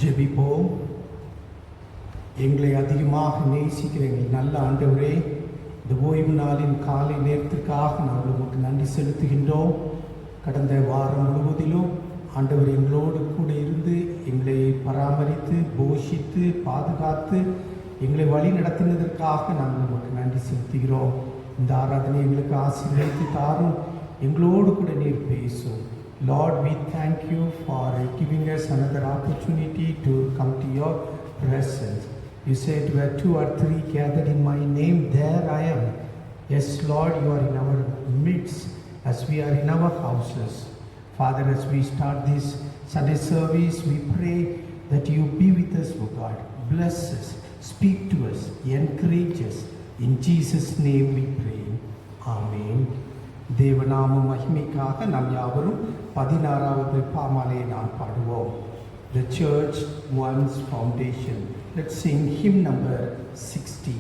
ஜெபிப்போம். எங்களை அதிகமாக நேசிக்கிற எங்கள் நல்ல ஆண்டவரே, இந்த ஓய்வு நாளின் காலை நேரத்திற்காக நாங்கள் உங்களுக்கு நன்றி செலுத்துகின்றோம். கடந்த வாரம் முழுவதிலும் ஆண்டவர் எங்களோடு கூட இருந்து எங்களை பராமரித்து போஷித்து பாதுகாத்து எங்களை வழி நடத்தினதற்காக நாங்கள் உங்களுக்கு நன்றி செலுத்துகிறோம். இந்த ஆராதனை எங்களுக்கு ஆசீர்வதித்து தாரும், எங்களோடு கூட நீர் பேசும். Lord, we thank you for giving us another opportunity to come to your presence. You said, where two or three gathered in my name, there I am. Yes, Lord, you are in our midst as we are in our houses. Father, as we start this Sunday service, we pray that you be with us, O God. Bless us, speak to us, encourage us. In Jesus' name we pray. Amen. தேவநாம மகிமைக்காக நாம் யாவரும் 16வது பாமாலையை நாம் பாடுவோம். The Church One's Foundation. Let's sing hymn number 16.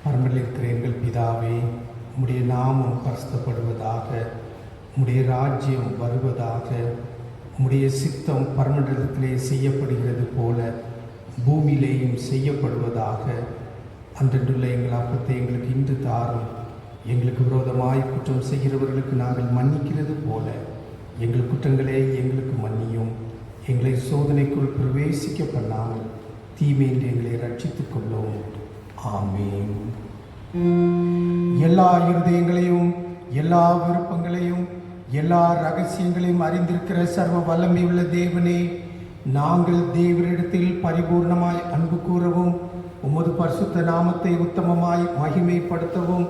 பரமத்தில் இருக்கிற எங்கள் பிதாவே, உம்முடைய நாமம் பரிசுத்தப்படுவதாக, உம்முடைய ராஜ்யம் வருவதாக, உம்முடைய சித்தம் பரமண்டலத்திலே செய்யப்படுகிறது போல பூமியிலேயும் செய்யப்படுவதாக. அன்றென்றுள்ள எங்கள் அப்பத்தை எங்களுக்கு இன்று தாரும். எங்களுக்கு விரோதமாய் குற்றம் செய்கிறவர்களுக்கு நாங்கள் மன்னிக்கிறது போல எங்கள் குற்றங்களை எங்களுக்கு மன்னியும். எங்களை சோதனைக்குள் பிரவேசிக்க பண்ணாமல் தீமையில் எங்களை ரட்சித்துக் கொள்ளும். ஆமென். எல்லா இருதயங்களையும் எல்லா விருப்பங்களையும் எல்லா ரகசியங்களையும் அறிந்திருக்கிற சர்வ வல்லமையுள்ள தேவனே, நாங்கள் தேவனிடத்தில் பரிபூர்ணமாய் அன்பு கூறவும் உமது பரிசுத்த நாமத்தை உத்தமமாய் மகிமைப்படுத்தவும்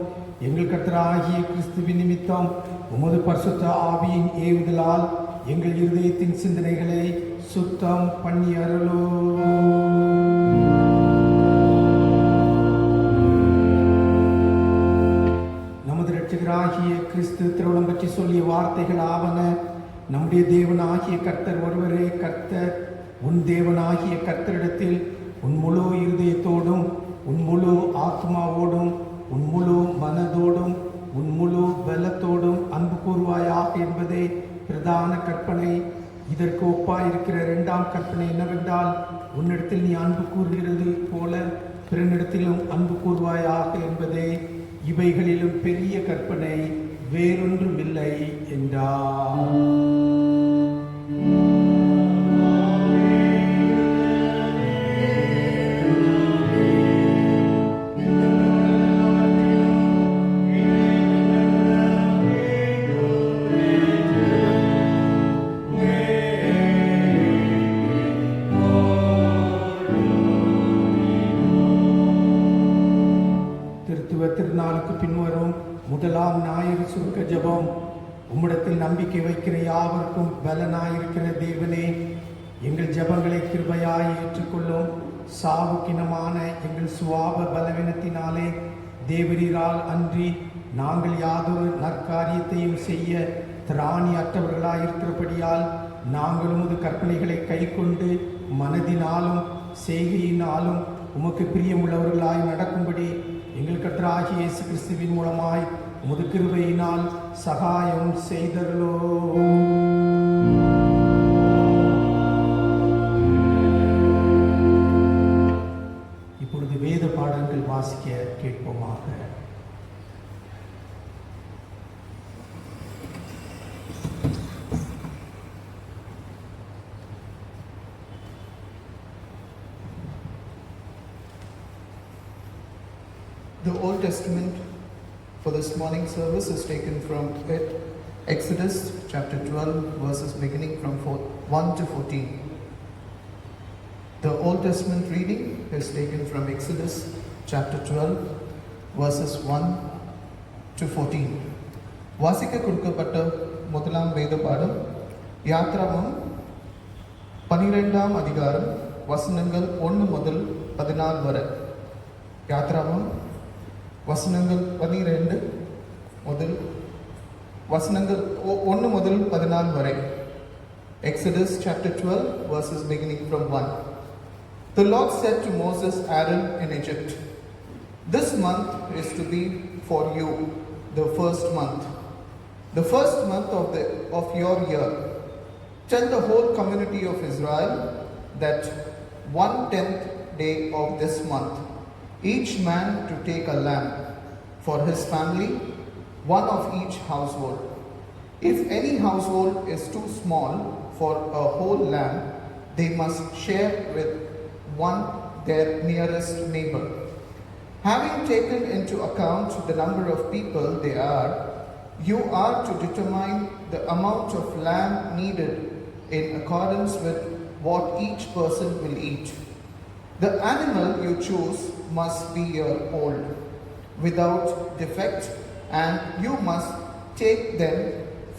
எங்கள் கர்த்தராகிய கிறிஸ்துவின் நிமித்தம் உமது பரிசுத்த ஆவியின் ஏவுதலால் எங்கள் இருதயத்தின் சிந்தனைகளை சுத்தம் பண்ணி அருளோ. நமது இரட்சகராகிய கிறிஸ்து திருவுளம் பற்றி சொல்லிய வார்த்தைகள் ஆவன. நம்முடைய தேவனாகிய கர்த்தர் ஒருவரே கர்த்தர். உன் தேவனாகிய கர்த்தரிடத்தில் உன் முழு இருதயத்தோடும் உன் முழு ஆத்மாவோடும் உன் முழு மனதோடும் உன் முழு பலத்தோடும் அன்பு கூறுவாயாக என்பதே பிரதான கற்பனை. இதற்கு ஒப்பாயிருக்கிற இரண்டாம் கற்பனை என்னவென்றால், உன்னிடத்தில் நீ அன்பு கூறுகிறது போல பிறனிடத்திலும் அன்பு கூறுவாயாக என்பதே. இவைகளிலும் பெரிய கற்பனை வேறொன்றுமில்லை என்றார். திருநாளுக்கு பின்வரும் முதலாம் ஞாயிறு சுருக்க ஜெபம். உம்மிடத்தில் நம்பிக்கை வைக்கிற யாவருக்கும் பலனாயிருக்கிற தேவனே, எங்கள் ஜெபங்களை கிருபையாய் ஏற்றுக்கொள்ளும். சாவுக்கினமான எங்கள் சுவாப பலவீனத்தினாலே தேவரீரால் அன்றி நாங்கள் யாதொரு நற்காரியத்தையும் செய்ய திராணி அற்றவர்களாயிருக்கிறபடியால் நாங்கள் உமது கற்பனைகளை கை கொண்டு மனதினாலும் செய்கையினாலும் உமக்கு பிரியமுள்ளவர்களாய் நடக்கும்படி எங்கள் கர்த்தராகிய இயேசு கிறிஸ்துவின் மூலமாய் உமது கிருபையினால் சகாயம் செய்தருளோ. இப்பொழுது வேத பாடங்கள் வாசிக்க கேட்போமாக. The Old Testament for this morning service is taken from Exodus chapter 12 verses beginning from 1 to 14. The Old Testament reading is taken from Exodus chapter 12 verses 1 to 14. வாசிக்க கொடுக்கப்பட்ட முதலாம் வேத பாடம் யாத்ராகமம் 12ஆம் அதிகாரம் வசனங்கள் 1 முதல் 14 வரை. யாத்ராகமம் வசனங்கள் 12 முதல் வசனங்கள் 1 முதல் 14 வரை. Exodus chapter 12 verses beginning from 1. The Lord said to Moses, Aaron in Egypt, "This month is to be for you the first month, the first month of your year. Tell the whole community of Israel that 1/10th day of this month, each man to take a lamb for his family, one of each household. If any household is too small for a whole lamb, they must share with one their nearest neighbor. Having taken into account the number of people they are, you are to determine the amount of lamb needed in accordance with what each person will eat. The animal you choose must be year-old, without defect, and you must take them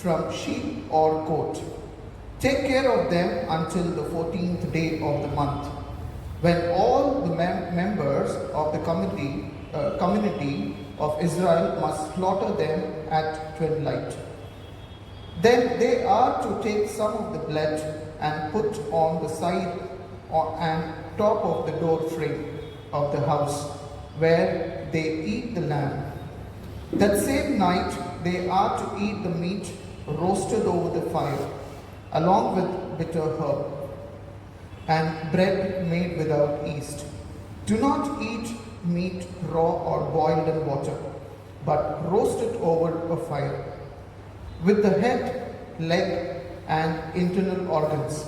from sheep or goat. Take care of them until the 14th day of the month, when all the members of the community of Israel must slaughter them at twilight. Then they are to take some of the blood and put on the side and top of the door frame of the house where they That same night they are to eat the meat roasted over the fire, along with bitter herb, and bread made without yeast. Do not eat meat raw or boiled in water, but roast it over a fire, with the head, leg, and internal organs.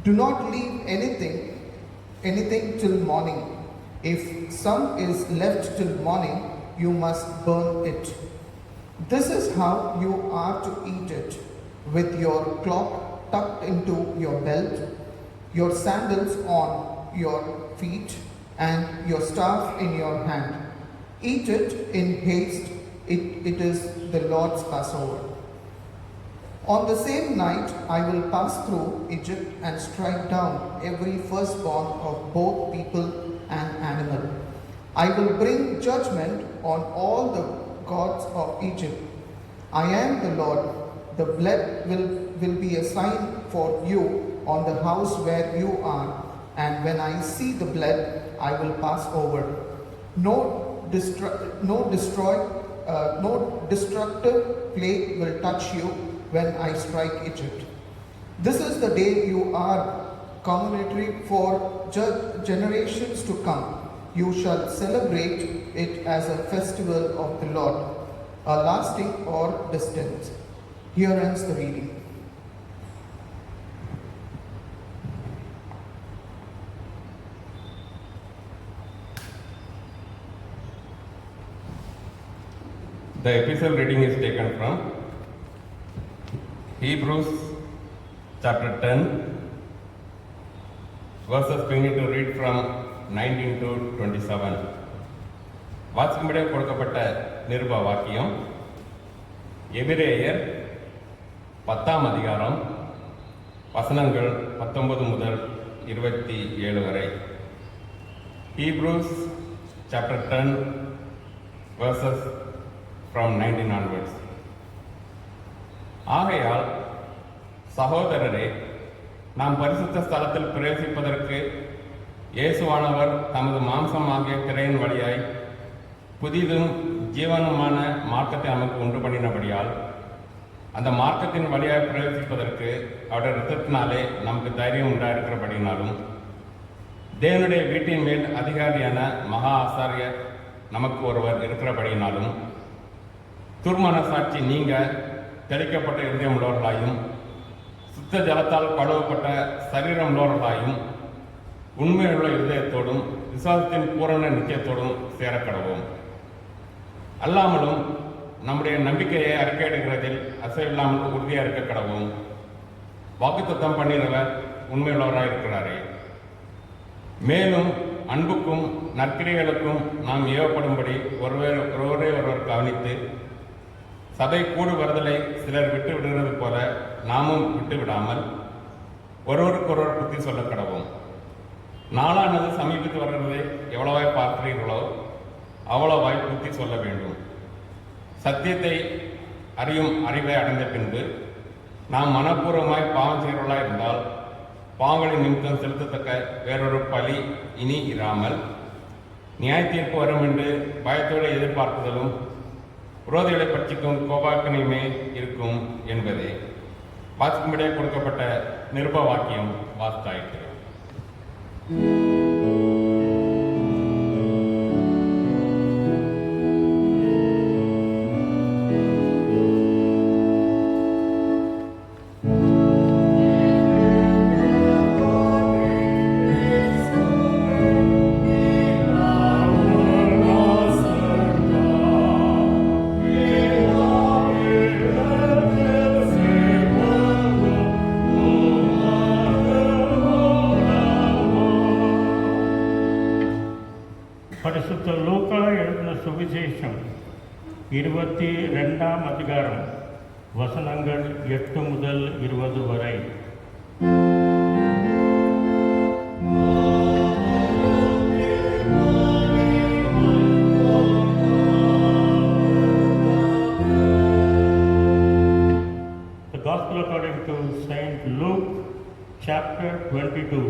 Do not leave anything till morning. If some is left till morning, you must burn it. This is how you are to eat it, with your cloak tucked into your belt, your sandals on your feet, and your staff in your hand. Eat it in haste, it is the Lord's Passover. On the same night I will pass through Egypt and strike down every firstborn of both people and animal. I will bring judgment on all the gods of Egypt. I am the Lord. The blood will be a sign for you on the house where you are, and when I see the blood, I will pass over. No destructive plague will touch you when I strike Egypt. This is the day you are commemoratory for generations to come. You shall celebrate it as a festival of the Lord, a lasting or distant. Here ends the reading. The epistle reading is taken from Hebrews chapter 10, verses we need to read from 19 to 27. வாசிக்கும்படியே கொடுக்கப்பட்ட நிருப வாக்கியம் எபிரேயர் 10ஆம் அதிகாரம் வசனங்கள் 19 முதல் 27 வரை. Hebrews chapter 10 verses from 19 onwards. ஆகையால் சகோதரரே, நாம் பரிசுத்த ஸ்தலத்தில் பிரவேசிப்பதற்கு இயேசுவானவர் தமது மாம்சமாகிய திரையின் வழியாய் புதிதும் ஜீவனுமான மார்க்கத்தை நமக்கு உண்டு பண்ணினபடியால் அந்த மார்க்கத்தின் வழியாய் பிரவேசிப்பதற்கு அவருடைய இரத்தத்தினாலே நமக்கு தைரியம் உண்டாயிருக்கிறபடினாலும் தேவனுடைய வீட்டின் மேல் அதிகாரியான மகா ஆசாரியர் நமக்கு ஒருவர் இருக்கிறபடினாலும் துர்மனசாட்சி நீங்க தெளிக்கப்பட்ட இருதயம் உள்ளவர்களாயும் சுத்த ஜலத்தால் கழுவப்பட்ட சரீரம் உள்ளவர்களாயும் உண்மையுள்ள இருதயத்தோடும் விசுவாசத்தின் பூரண நிச்சயத்தோடும் சேரக்கடவோம். அல்லாமலும் நம்முடைய நம்பிக்கையை அறிக்கையிடுகிறதில் அசைவில்லாமல் உறுதியாக இருக்க கடவோம். வாக்குத்தத்தம் பண்ணினவர் உண்மையுள்ளவராக இருக்கிறாரே. மேலும் அன்புக்கும் நற்கிரிகளுக்கும் நாம் ஏவப்படும்படி ஒருவர் கவனித்து சபை கூடு வருதலை சிலர் விட்டு விடுகிறது போல நாமும் விட்டு விடாமல் ஒருவருக்கொருவர் புத்தி சொல்ல கடவோம். நாளானது சமீபித்து வருகிறதை எவ்வளவாய் பார்க்கிறீர்களோ அவ்வளவாய் புத்தி சொல்ல வேண்டும். சத்தியத்தை அறியும் அறிவை அடைந்த பின்பு நாம் மனப்பூர்வமாய் பாவம் செய்கிறவர்களாக இருந்தால் பாவங்களின் நிமித்தம் செலுத்தத்தக்க வேறொரு பலி இனி இராமல் நியாய தீர்ப்பு வரும் என்று பயத்தோடு எதிர்பார்க்குதலும் விரோதிகளை பற்றிக்கும் கோபாக்கனையுமே இருக்கும் என்பதே. வாசிக்கும்படியே கொடுக்கப்பட்ட நிருப வாக்கியம் வாசித்தாயிற்று. பரிசுத்த லூக்கா எழுதின சுவிசேஷம் 22ஆம் அதிகாரம் வசனங்கள் 8 முதல் 20 வரை. The Gospel according to Saint Luke, chapter 22.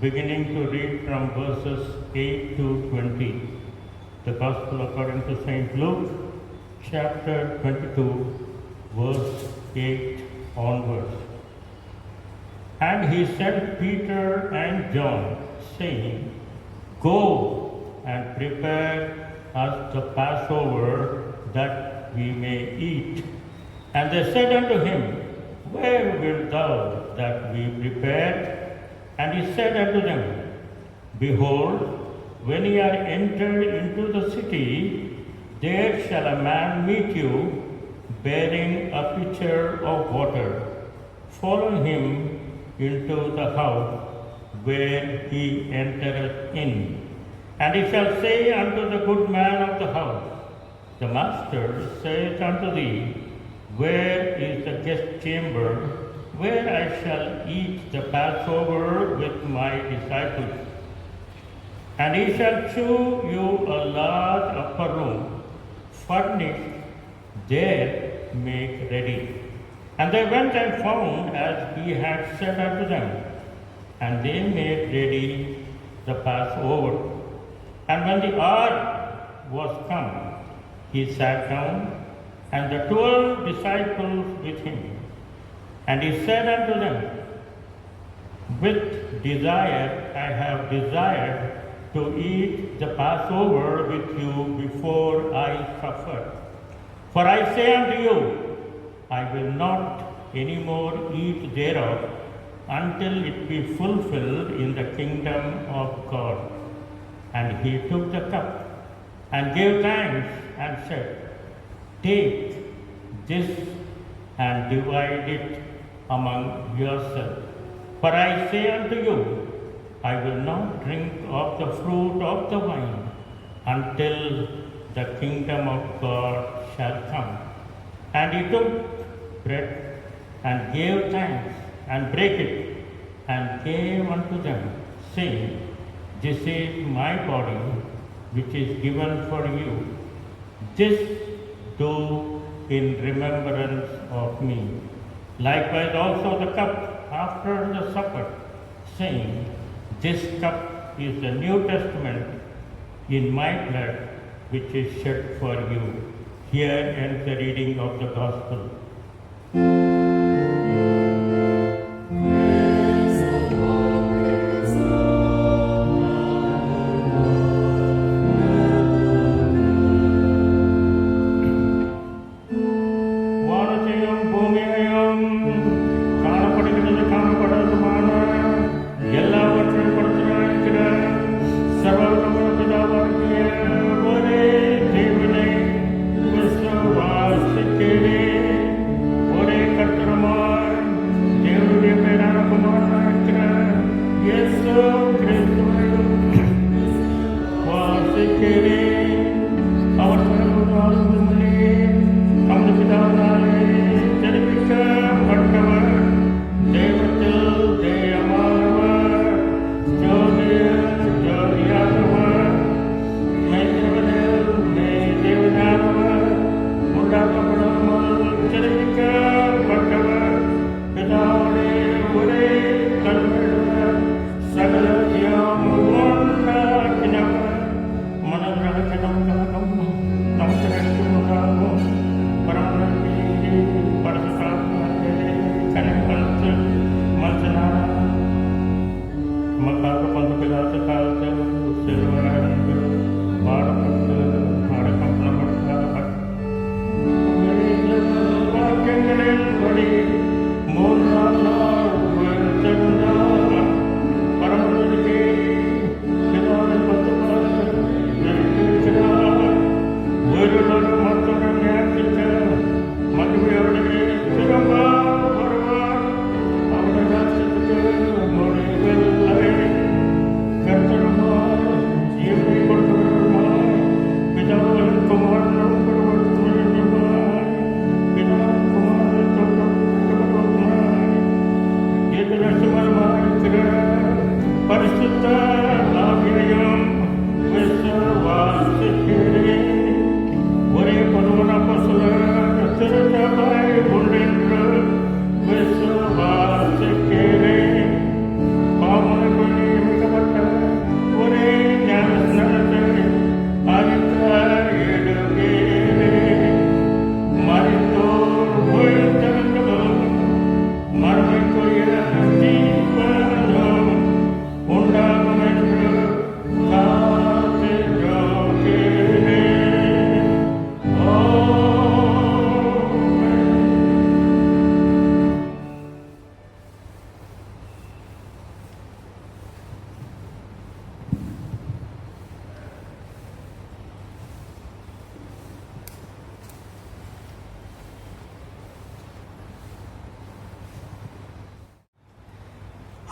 Beginning to read from verses 8 to 20. The Gospel according to Saint Luke, chapter 22, verse 8 onwards. And he sent Peter and John, saying, Go and prepare us the Passover, that we may eat. And they said unto him, Where wilt thou that we prepare? And he said unto them, Behold, when ye are entered into the city, there shall a man meet you, bearing a pitcher of water. Follow him into the house where he entereth in. And he shall say unto the good man of the house, The master saith unto thee, Where is the guest chamber, where I shall eat the Passover with my disciples? And he shall shew you a large upper room, furnished, there make ready. And they went and found as he had said unto them, and they made ready the Passover. And when the hour was come, he sat down, and the 12 disciples with him. And he said unto them, With desire I have desired to eat the Passover with you before I suffer. For I say unto you, I will not any more eat thereof until it be fulfilled in the kingdom of God. And he took the cup and gave thanks and said, Take this and divide it among yourselves. For I say unto you, I will not drink of the fruit of the vine until the kingdom of God shall come. And he took bread and gave thanks and brake it and gave unto them, saying, This is my body which is given for you. This do in remembrance of me. Likewise also the cup after the supper, saying, This cup is the New Testament in my blood, which is shed for you. Here ends the reading of the Gospel.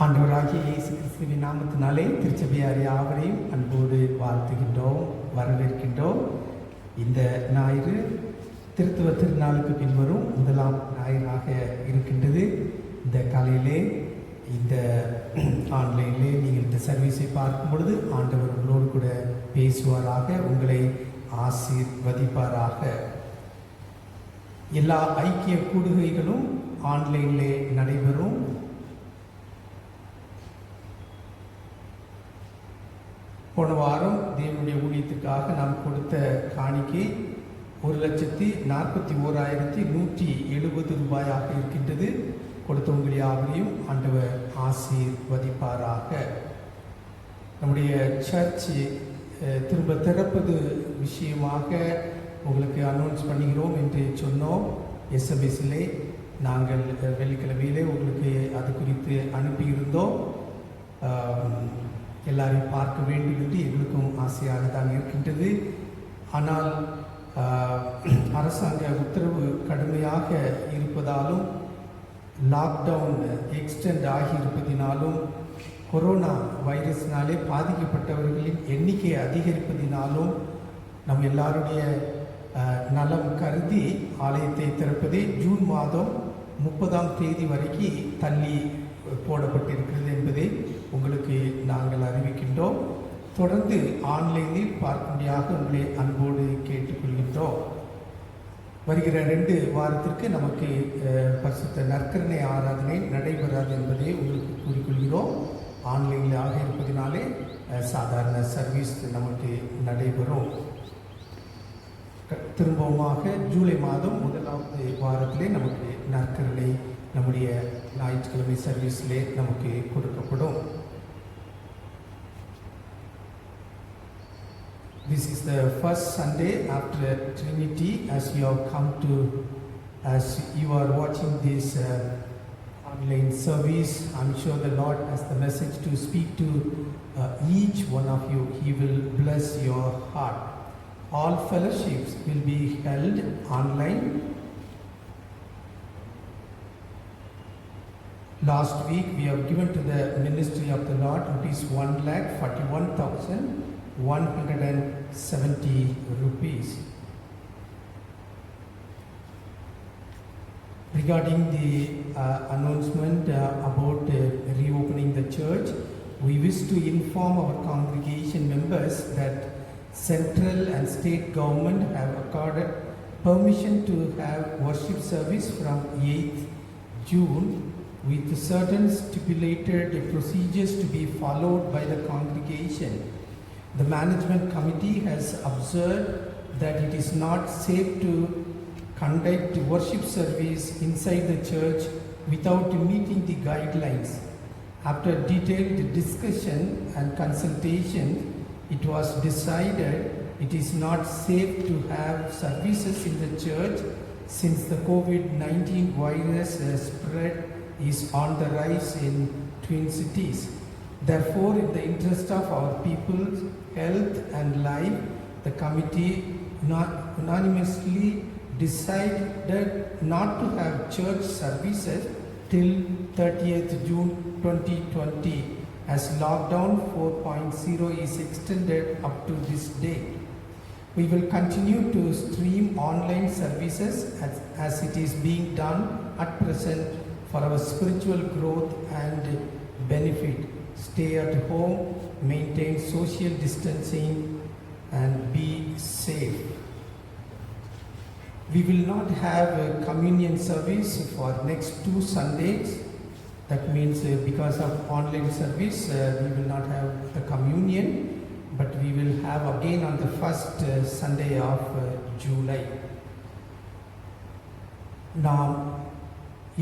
ஆண்டவராகிய இயேசு கிறிஸ்துவின் நாமத்தினாலே திருச்சபையார் யாவரையும் அன்போடு வாழ்த்துகின்றோம், வரவேற்கின்றோம். இந்த ஞாயிறு திருத்துவ திருநாளுக்கு பின்வரும் முதலாம் ஞாயிறாக இருக்கின்றது. இந்த காலையிலே இந்த ஆன்லைனிலே நீங்கள் இந்த சர்வீஸை பார்க்கும் பொழுது ஆண்டவர் உங்களோடு கூட பேசுவாராக, உங்களை ஆசீர்வதிப்பாராக. எல்லா ஐக்கிய கூடுகைகளும் ஆன்லைனிலே நடைபெறும். போன வாரம் தேவனுடைய ஊழியத்துக்காக நாம் கொடுத்த காணிக்கை 1,41,170 ரூபாயாக இருக்கின்றது. கொடுத்த உங்கள் யாவரையும் ஆண்டவர் ஆசீர்வதிப்பாராக. நம்முடைய சர்ச் திரும்ப திறப்பது விஷயமாக உங்களுக்கு அனௌன்ஸ் பண்ணுகிறோம் என்று சொன்னோம். எஸ்எம்எஸ்லே நாங்கள் வெள்ளிக்கிழமையிலே உங்களுக்கு அது குறித்து அனுப்பியிருந்தோம். எல்லாரையும் பார்க்க வேண்டும் என்று எங்களுக்கும் ஆசையாக தான் இருக்கின்றது. ஆனால் அரசாங்க உத்தரவு கடுமையாக இருப்பதாலும், லாக்டவுன் எக்ஸ்டெண்ட் ஆகியிருப்பதினாலும், கொரோனா வைரஸ்னாலே பாதிக்கப்பட்டவர்களின் எண்ணிக்கை அதிகரிப்பதினாலும் நம் எல்லாருடைய நலம் கருதி ஆலயத்தை திறப்பதை ஜூன் மாதம் 30ஆம் தேதி வரைக்கும் தள்ளி போடப்பட்டிருக்கிறது என்பதை உங்களுக்கு நாங்கள் அறிவிக்கின்றோம். தொடர்ந்து ஆன்லைனில் பார்க்கும்படியாக உங்களை அன்போடு கேட்டுக்கொள்கின்றோம். வருகிற 2 வாரத்திற்கு நமக்கு பரிசுத்த நற்கருணை ஆராதனை நடைபெறாது என்பதை உங்களுக்கு கூறிக்கொள்கிறோம். ஆன்லைனில் ஆக இருப்பதினாலே சாதாரண சர்வீஸ் நமக்கு நடைபெறும். திரும்பவுமாக ஜூலை மாதம் 1ஆவது வாரத்திலே நமக்கு நற்கருணை நம்முடைய ஞாயிற்றுக்கிழமை சர்வீஸிலே நமக்கு கொடுக்கப்படும். This is the first Sunday after Trinity. As you are watching this online service, I'm sure the Lord has the message to speak to each one of you. He will bless your heart. All fellowships will be held online. Last week we have given to the ministry of the Lord rupees 1,41,170 rupees. Regarding the announcement about reopening the church, we wish to inform our congregation members that central and state government have accorded permission to have worship service from 8th June with certain stipulated procedures to be followed by the congregation. The management committee has observed that it is not safe to conduct worship service inside the church without meeting the guidelines. After detailed discussion and consultation, it was decided it is not safe to have services in the church since the COVID-19 virus spread is on the rise in Twin Cities. Therefore, in the interest of our people's health and life, the committee unanimously decided not to have church services till 30th June 2020 as lockdown 4.0 is extended up to this date. We will continue to stream online services as it is being done at present for our spiritual growth and benefit. Stay at home, maintain social distancing and be safe. We will not have a communion service for next 2 Sundays. That means because of online service, we will not have the communion, but we will have again on the first Sunday of July. நாம்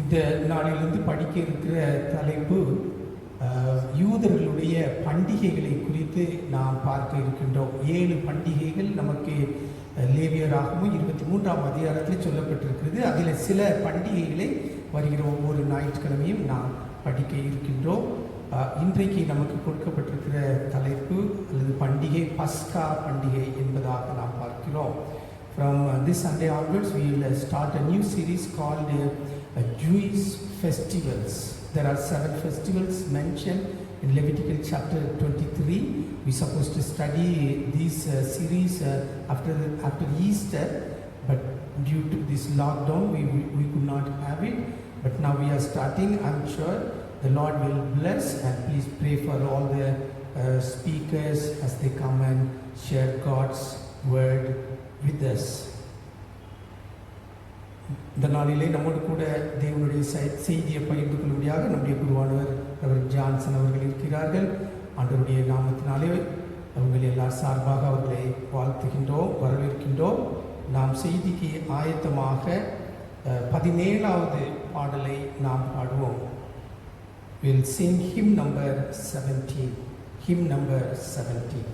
இந்த நாளிலிருந்து படிக்க இருக்கிற தலைப்பு யூதர்களுடைய பண்டிகைகளை குறித்து நாம் பார்க்க இருக்கின்றோம். 7 பண்டிகைகள் நமக்கு லேவியராகவும் 23ஆம் அதிகாரத்தில் சொல்லப்பட்டிருக்கிறது. அதில் சில பண்டிகைகளை வருகிற ஒவ்வொரு ஞாயிற்றுக்கிழமையும் நாம் படிக்க இருக்கின்றோம். இன்றைக்கு நமக்கு கொடுக்கப்பட்டிருக்கிற தலைப்பு அல்லது பண்டிகை பஸ்கா பண்டிகை என்பதாக நாம் பார்க்கிறோம். From this Sunday onwards, we will start a new series called Jewish Festivals. there are 7 festivals mentioned in Leviticus chapter 23. We're supposed to study these series after Easter, but due to this lockdown, we could not have it. But now we are starting. I'm sure the Lord will bless, and please pray for all the speakers as they come and share God's word with us. இந்த நாளிலே நம்மோடு கூட தேவனுடைய செய்தியை பகிர்ந்து கொள்ளும்படியாக நம்முடைய குருவானவர் அவர் ஜான்சன் அவர்கள் இருக்கிறார்கள். ஆண்டவருடைய நாமத்தினாலே அவர்கள் எல்லார் சார்பாக அவர்களை வாழ்த்துகின்றோம், வரவேற்கின்றோம். நாம் செய்திக்கு ஆயத்தமாக 17வது பாடலை நாம் பாடுவோம். We'll sing hymn number 17. Hymn number 17.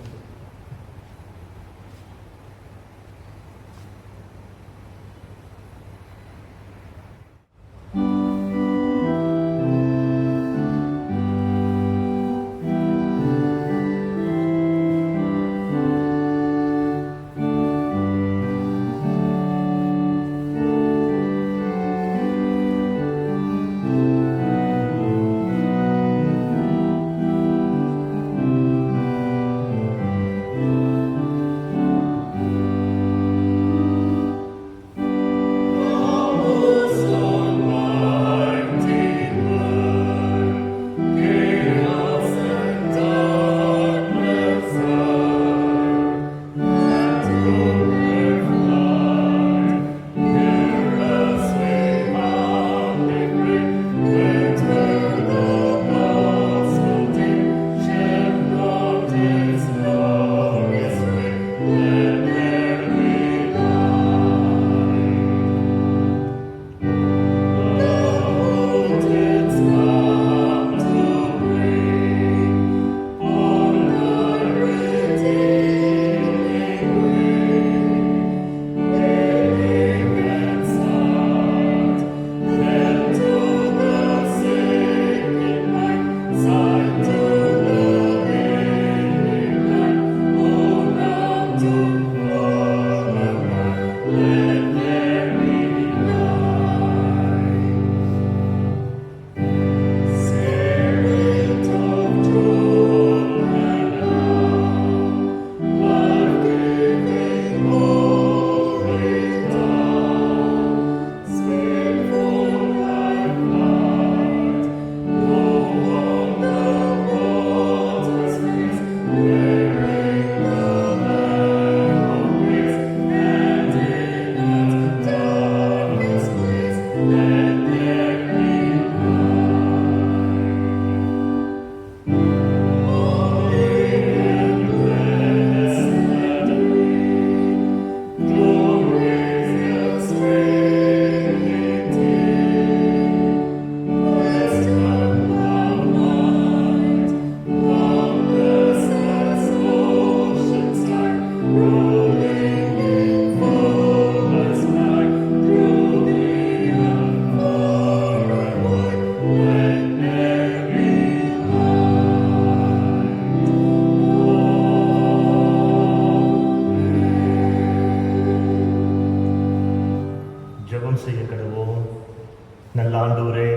நல்ல ஆண்டவரே,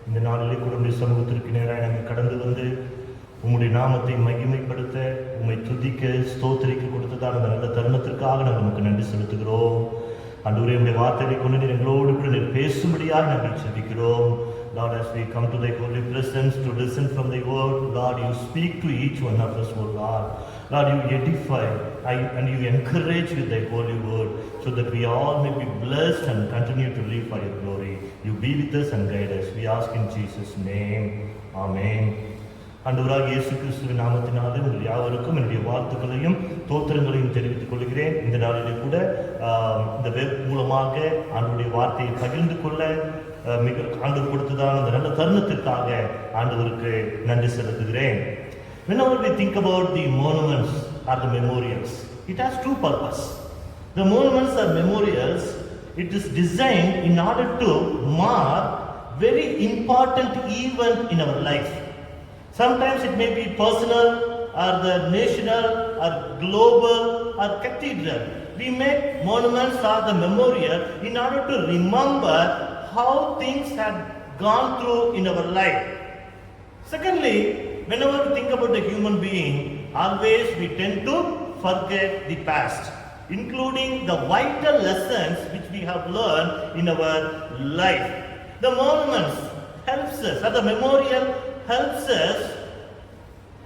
இந்த நாளிலே கூட உடைய சமூகத்திற்கு நேராக நாங்கள் கடந்து வந்து உம்முடைய நாமத்தை மகிமைப்படுத்த உம்மை துதிக்க ஸ்தோத்திரிக்க கொடுத்ததான அந்த நல்ல தருணத்திற்காக நாங்கள் நமக்கு நன்றி செலுத்துகிறோம். ஆண்டவரே, உடைய வார்த்தையை கொண்டு நீர் எங்களோடு கூட நீர் பேசும்படியாக நாங்கள் செபிக்கிறோம். Lord, as we come to thy holy presence to listen from thy word, Lord, you speak to each one of us, O Lord. Lord, you edify and you encourage with thy holy word so that we all may be blessed and continue to live for your glory. You be with us and guide us. We ask in Jesus' name. Amen. ஆண்டவராகிய இயேசு கிறிஸ்துவின் நாமத்தினாலே உங்கள் யாவருக்கும் என்னுடைய வாழ்த்துக்களையும் தோத்திரங்களையும் தெரிவித்துக் கொள்கிறேன். இந்த நாளிலே கூட இந்த வெப் மூலமாக ஆண்டவருடைய வார்த்தையை பகிர்ந்து கொள்ள மிக ஆண்டவர் கொடுத்ததான அந்த நல்ல தருணத்திற்காக ஆண்டவருக்கு நன்றி செலுத்துகிறேன். Whenever we think about the monuments or the memorials, it has two purposes. The monuments or memorials, it is designed in order to mark very important event in our life. Sometimes it may be personal or the national or global or cathedral. We make monuments or the memorial in order to remember how things had gone through in our life. Secondly, whenever we think about the human being, always we tend to forget the past, including the vital lessons which we have learned in our life. The monuments helps us, or the memorial helps us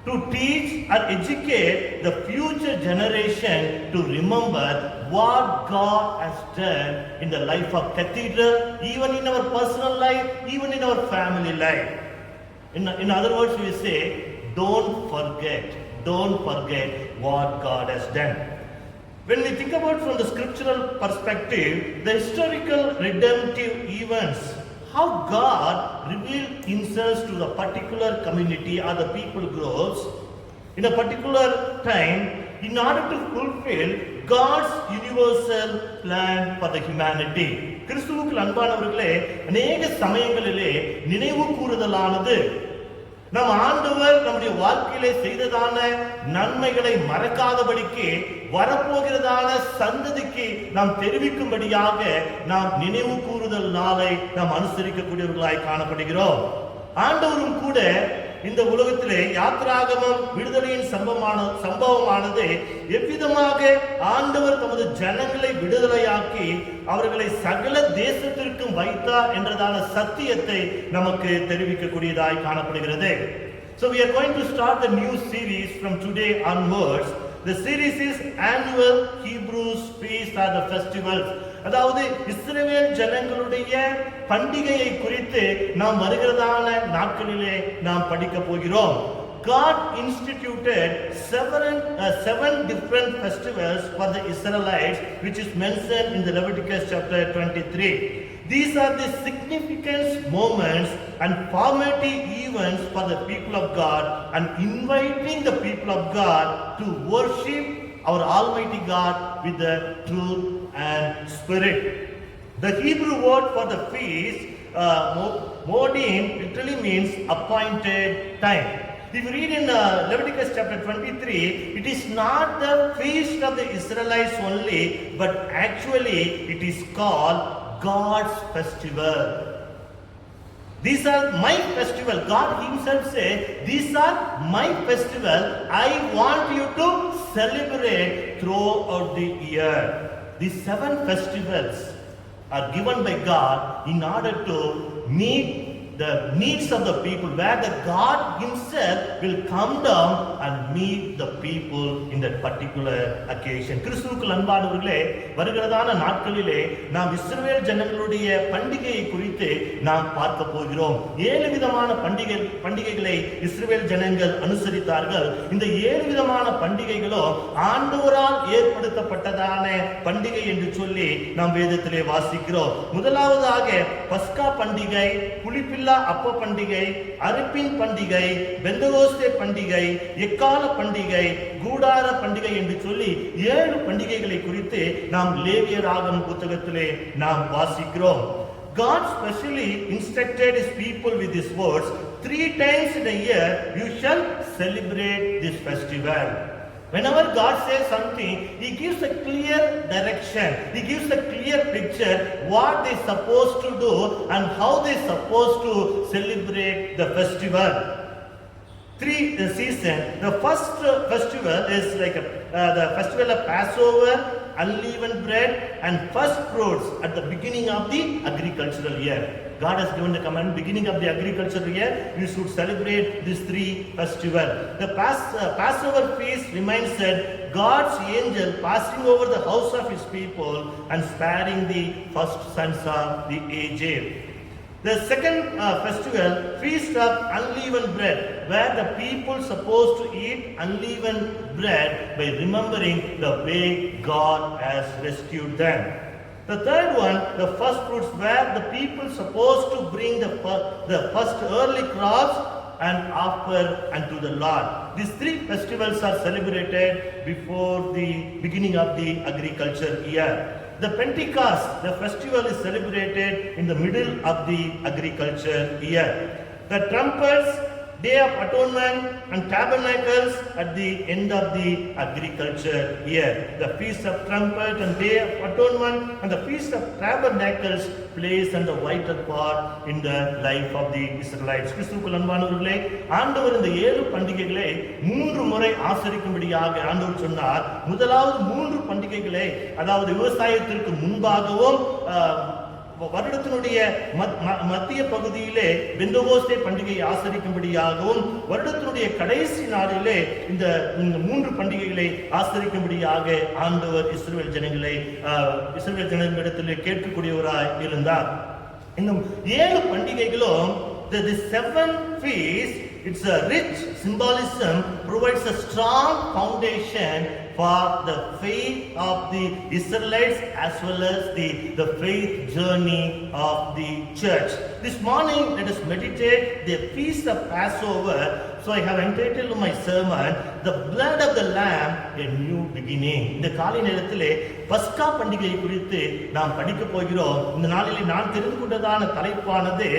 to teach or educate the future generation to remember what God has done in the life of cathedral, even in our personal life, even in our family life. In other words, we say, don't forget what God has done. When we think about from the scriptural perspective, the historical redemptive events, how God revealed himself to the particular community or the people groups in a particular time in order to fulfill God's universal plan for the humanity. கிறிஸ்துவுக்குள் அன்பானவர்களே, அநேக சமயங்களிலே நினைவு கூறுதலானது நம் ஆண்டவர் நம்முடைய வாழ்க்கையிலே செய்ததான நன்மைகளை மறக்காதபடிக்கு வரப்போகிறதான சந்ததிக்கு நாம் தெரிவிக்கும்படியாக நாம் நினைவு கூறுதல் நாளை நாம் அனுசரிக்கக்கூடியவர்களாய் காணப்படுகிறோம். ஆண்டவரும் கூட இந்த உலகத்திலே யாத்ராகமம் விடுதலையின் சம்பவமானது எவ்விதமாக ஆண்டவர் தமது ஜனங்களை விடுதலையாக்கி அவர்களை சகல தேசத்திற்கும் வைத்தார் என்றதான சத்தியத்தை நமக்கு தெரிவிக்கக்கூடியதாய் காணப்படுகிறது. So we are going to start the new series from today onwards. The series is annual Hebrews feast or the festivals. அதாவது இஸ்ரவேல் ஜனங்களுடைய பண்டிகையை குறித்து நாம் வருகிறதான நாட்களிலே நாம் படிக்க போகிறோம். God instituted seven different festivals for the Israelites, which is mentioned in the Leviticus chapter 23. These are the significant moments and formative events for the people of God and inviting the people of God to worship our Almighty God with the truth and spirit. The Hebrew word for the feast, modim, literally means appointed time. If you read in Leviticus chapter 23, it is not the feast of the Israelites only, but actually it is called God's festival. These are my festival. God himself said, these are my festival. I want you to celebrate throughout the year. These 7 festivals are given by God in order to meet the needs of the people, where the God himself will come down and meet the people in that particular occasion. கிறிஸ்துவுக்குள் அன்பானவர்களே, வருகிறதான நாட்களிலே நாம் இஸ்ரவேல் ஜனங்களுடைய பண்டிகையை குறித்து நாம் பார்க்க போகிறோம். 7 விதமான பண்டிகைகளை இஸ்ரவேல் ஜனங்கள் அனுசரித்தார்கள். இந்த 7 விதமான பண்டிகைகளும் ஆண்டவரால் ஏற்படுத்தப்பட்டதான பண்டிகை என்று சொல்லி நாம் வேதத்திலே வாசிக்கிறோம். முதலாவதாக பஸ்கா பண்டிகை, புளிப்பில்லா அப்ப பண்டிகை, அறுப்பின் பண்டிகை, பெந்தகோஸ்தே பண்டிகை, எக்கால பண்டிகை, கூடார பண்டிகை என்று சொல்லி 7 பண்டிகைகளை குறித்து நாம் லேவியராகம புத்தகத்திலே நாம் வாசிக்கிறோம். God specially instructed his people with these words, 3 times in a year you shall celebrate this festival. Whenever God says something, he gives a clear direction. He gives a clear picture what they're supposed to do and how they're supposed to celebrate the festival. 3 seasons. The first festival is like the festival of Passover, unleavened bread and first fruits at the beginning of the agricultural year. God has given the command, beginning of the agricultural year, we should celebrate these 3 festivals. The Passover feast reminds that God's angel passing over the house of his people and sparing the first sons of the Egypt. The second festival, feast of unleavened bread, where the people supposed to eat unleavened bread by remembering the way God has rescued them. The third one, the first fruits, where the people supposed to bring the first early crops and offer unto the Lord. These 3 festivals are celebrated before the beginning of the agriculture year. The Pentecost, the festival is celebrated in the middle of the agriculture year. The trumpets Day of Atonement and Tabernacles at the end of the agriculture year. The Feast of Trumpet and Day of Atonement and the Feast of Tabernacles plays a vital part in the life of the Israelites. கிறிஸ்துவுக்குள் அன்பானவர்களே, ஆண்டவர் இந்த 7 பண்டிகைகளை 3 முறை ஆசரிக்கும்படியாக ஆண்டவர் சொன்னார். முதலாவது 3 பண்டிகைகளை, அதாவது விவசாயத்திற்கு முன்பாகவும் வருடத்தினுடைய மத்திய பகுதியிலே பெந்தகோஸ்தே பண்டிகையை ஆசரிக்கும்படியாகவும், வருடத்தினுடைய கடைசி நாளிலே இந்த 3 பண்டிகைகளை ஆசரிக்கும்படியாக ஆண்டவர் இஸ்ரவேல் ஜனங்களிடத்திலே கேட்கக்கூடியவராய் இருந்தார். இந்த 7 பண்டிகைகளும் the 7 feasts, it's a rich symbolism, provides a strong foundation for the faith of the Israelites as well as the faith journey of the church. This morning let us meditate the feast of Passover. So I have entitled my sermon, The Blood of the Lamb, a New Beginning. இந்த காலை நேரத்திலே பஸ்கா பண்டிகை குறித்து நாம் படிக்க போகிறோம். இந்த நாளிலே நான் தெரிந்து கொண்டதான தலைப்பானது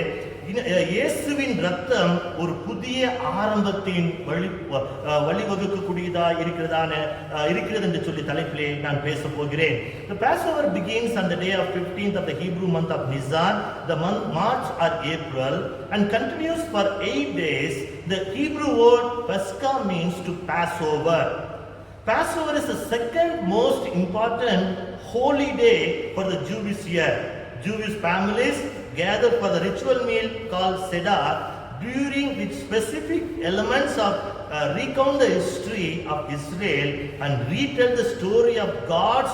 இயேசுவின் ரத்தம் ஒரு புதிய ஆரம்பத்தின் வழிவகுக்கக்கூடியதா இருக்கிறது என்று சொல்லி தலைப்பிலே நான் பேச போகிறேன். The Passover begins on the day of 15th of the Hebrew month of Nisan, the month March or April, and continues for 8 days. The Hebrew word Pascha means to pass over. Passover is the second most important holy day for the Jewish year. Jewish families gather for the ritual meal called Seder, during which specific elements of recount the history of Israel and retell the story of God's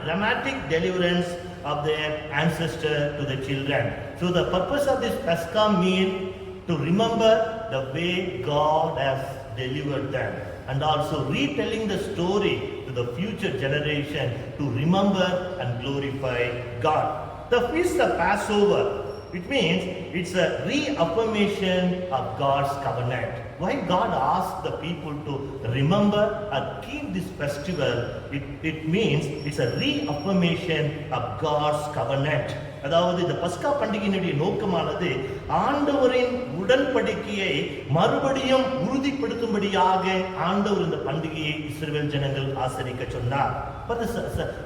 dramatic deliverance of their ancestor to the children. So the purpose of this Pascha meal to remember the way God has delivered them, and also retelling the story to the future generation to remember and glorify God. The feast of Passover, it means it's a reaffirmation of God's covenant. Why God asked the people to remember and keep this festival, it means it's a reaffirmation of God's covenant. அதாவது இந்த பஸ்கா பண்டிகையினுடைய நோக்கமானது ஆண்டவரின் உடன்படிக்கையை மறுபடியும் உறுதிப்படுத்தும்படியாக ஆண்டவர் இந்த பண்டிகையை இஸ்ரவேல் ஜனங்கள் ஆசரிக்க சொன்னார்.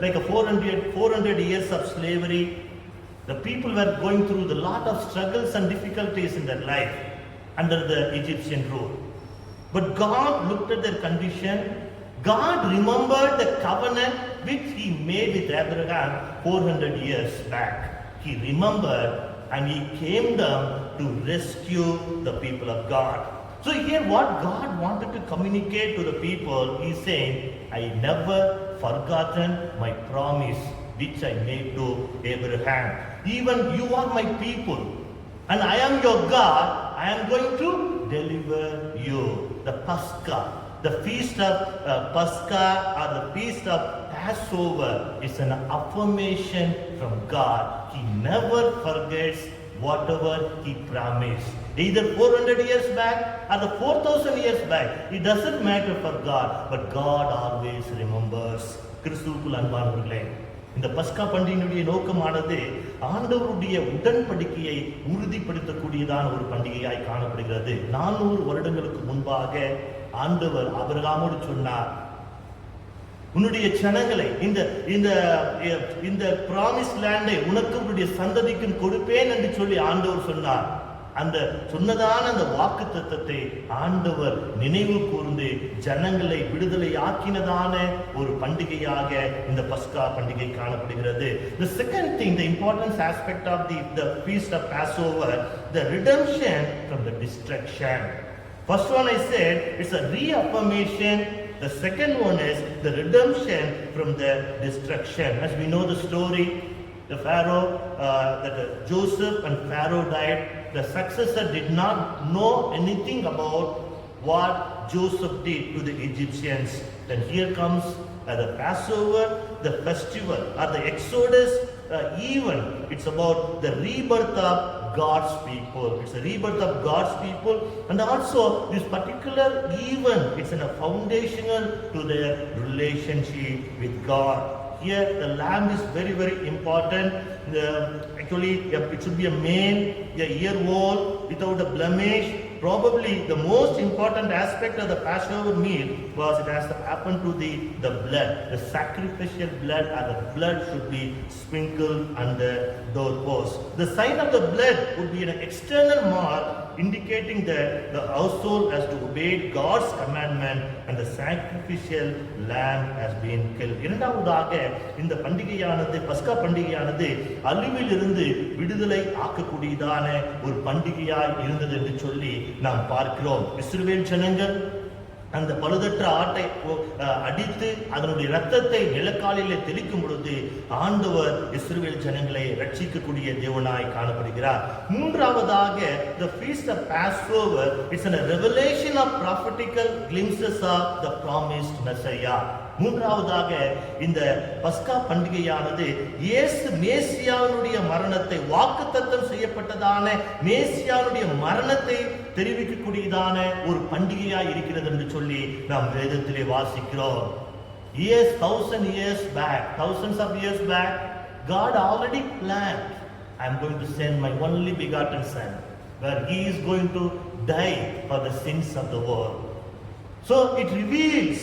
Like a 400 years of slavery, the people were going through the lot of struggles and difficulties in their life under the Egyptian rule. But God looked at their condition. God remembered the covenant which He made with Abraham 400 years back. He remembered and He came down to rescue the people of God. So here what God wanted to communicate to the people, He's saying, I never forgotten my promise which I made to Abraham. Even you are my people and I am your God. I am going to deliver you. The Pascha, the feast of Pascha or the feast of Passover is an affirmation from God. He never forgets whatever He promised. Either 400 years back or the 4,000 years back, it doesn't matter for God, but God always remembers. கிறிஸ்துவுக்குள் அன்பானவர்களே, இந்த பஸ்கா பண்டிகையினுடைய நோக்கமானது ஆண்டவருடைய உடன்படிக்கையை உறுதிப்படுத்தக்கூடியதான ஒரு பண்டிகையாய் காணப்படுகிறது. 400 வருடங்களுக்கு முன்பாக ஆண்டவர் ஆபிரகாமோடு சொன்னார், உன்னுடைய ஜனங்களை இந்த பிராமிஸ் லேண்டை உனக்கும் உன்னுடைய சந்ததிக்கும் கொடுப்பேன் என்று சொல்லி ஆண்டவர் சொன்னார். அந்த சொன்னதான அந்த வாக்குத்தத்தத்தை ஆண்டவர் நினைவு கூர்ந்து ஜனங்களை விடுதலை ஆக்கினதான ஒரு பண்டிகையாக இந்த பஸ்கா பண்டிகை காணப்படுகிறது. The second thing, the importance aspect of the feast of Passover, the redemption from the destruction. First one I said, it's a reaffirmation. The second one is the redemption from the destruction. As we know the story, the Pharaoh, Joseph and Pharaoh died. The successor did not know anything about what Joseph did to the Egyptians. Then here comes the Passover, the festival or the Exodus even. It's about the rebirth of God's people. It's a rebirth of God's people, and also this particular event, it's a foundational to their relationship with God. Here the lamb is very, very important. Actually it should be a male, a year old, without a blemish, probably the most important aspect of the Passover meal was it has to happen to the blood. The sacrificial blood, and the blood should be sprinkled on the doorpost. The sign of the blood would be an external mark indicating that the household has to obey God's commandment and the sacrificial lamb has been killed. இரண்டாவதாக இந்த பண்டிகையானது, பஸ்கா பண்டிகையானது அழிவில் இருந்து விடுதலை ஆக்கக்கூடியதான ஒரு பண்டிகையாய் இருந்தது என்று சொல்லி நாம் பார்க்கிறோம். இஸ்ரவேல் ஜனங்கள் அந்த பழுதற்ற ஆட்டை அடித்து அதனுடைய இரத்தத்தை நிலக்காலிலே தெளிக்கும் பொழுது ஆண்டவர் இஸ்ரவேல் ஜனங்களை ரட்சிக்கக்கூடிய தேவனாய் காணப்படுகிறார். மூன்றாவதாக the feast of Passover is a revelation of prophetical glimpses of the promised Messiah. மூன்றாவதாக இந்த பஸ்கா பண்டிகையானது இயேசு மேசியாவுடைய மரணத்தை, வாக்குத்தத்தம் செய்யப்பட்டதான மேசியாவுடைய மரணத்தை தெரிவிக்கக்கூடியதான ஒரு பண்டிகையாய் இருக்கிறது என்று சொல்லி நாம் வேதத்திலே வாசிக்கிறோம். Yes, thousands of years back, God already planned, I am going to send my only begotten son, where he is going to die for the sins of the world. So it reveals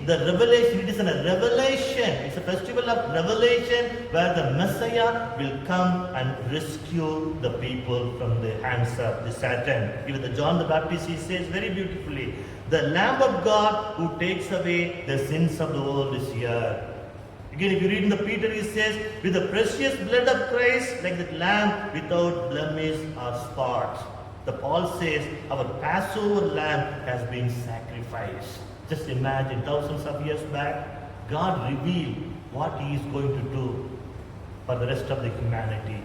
the revelation. It is a revelation. It's a festival of revelation where the Messiah will come and rescue the people from the hands of the Satan. Even the John the Baptist, he says very beautifully, the Lamb of God who takes away the sins of the world is here. Again, if you read in the Peter, he says, with the precious blood of Christ, like that lamb without blemish or spot. The Paul says, our Passover lamb has been sacrificed. Just imagine, thousands of years back, God revealed what he is going to do for the rest of the humanity.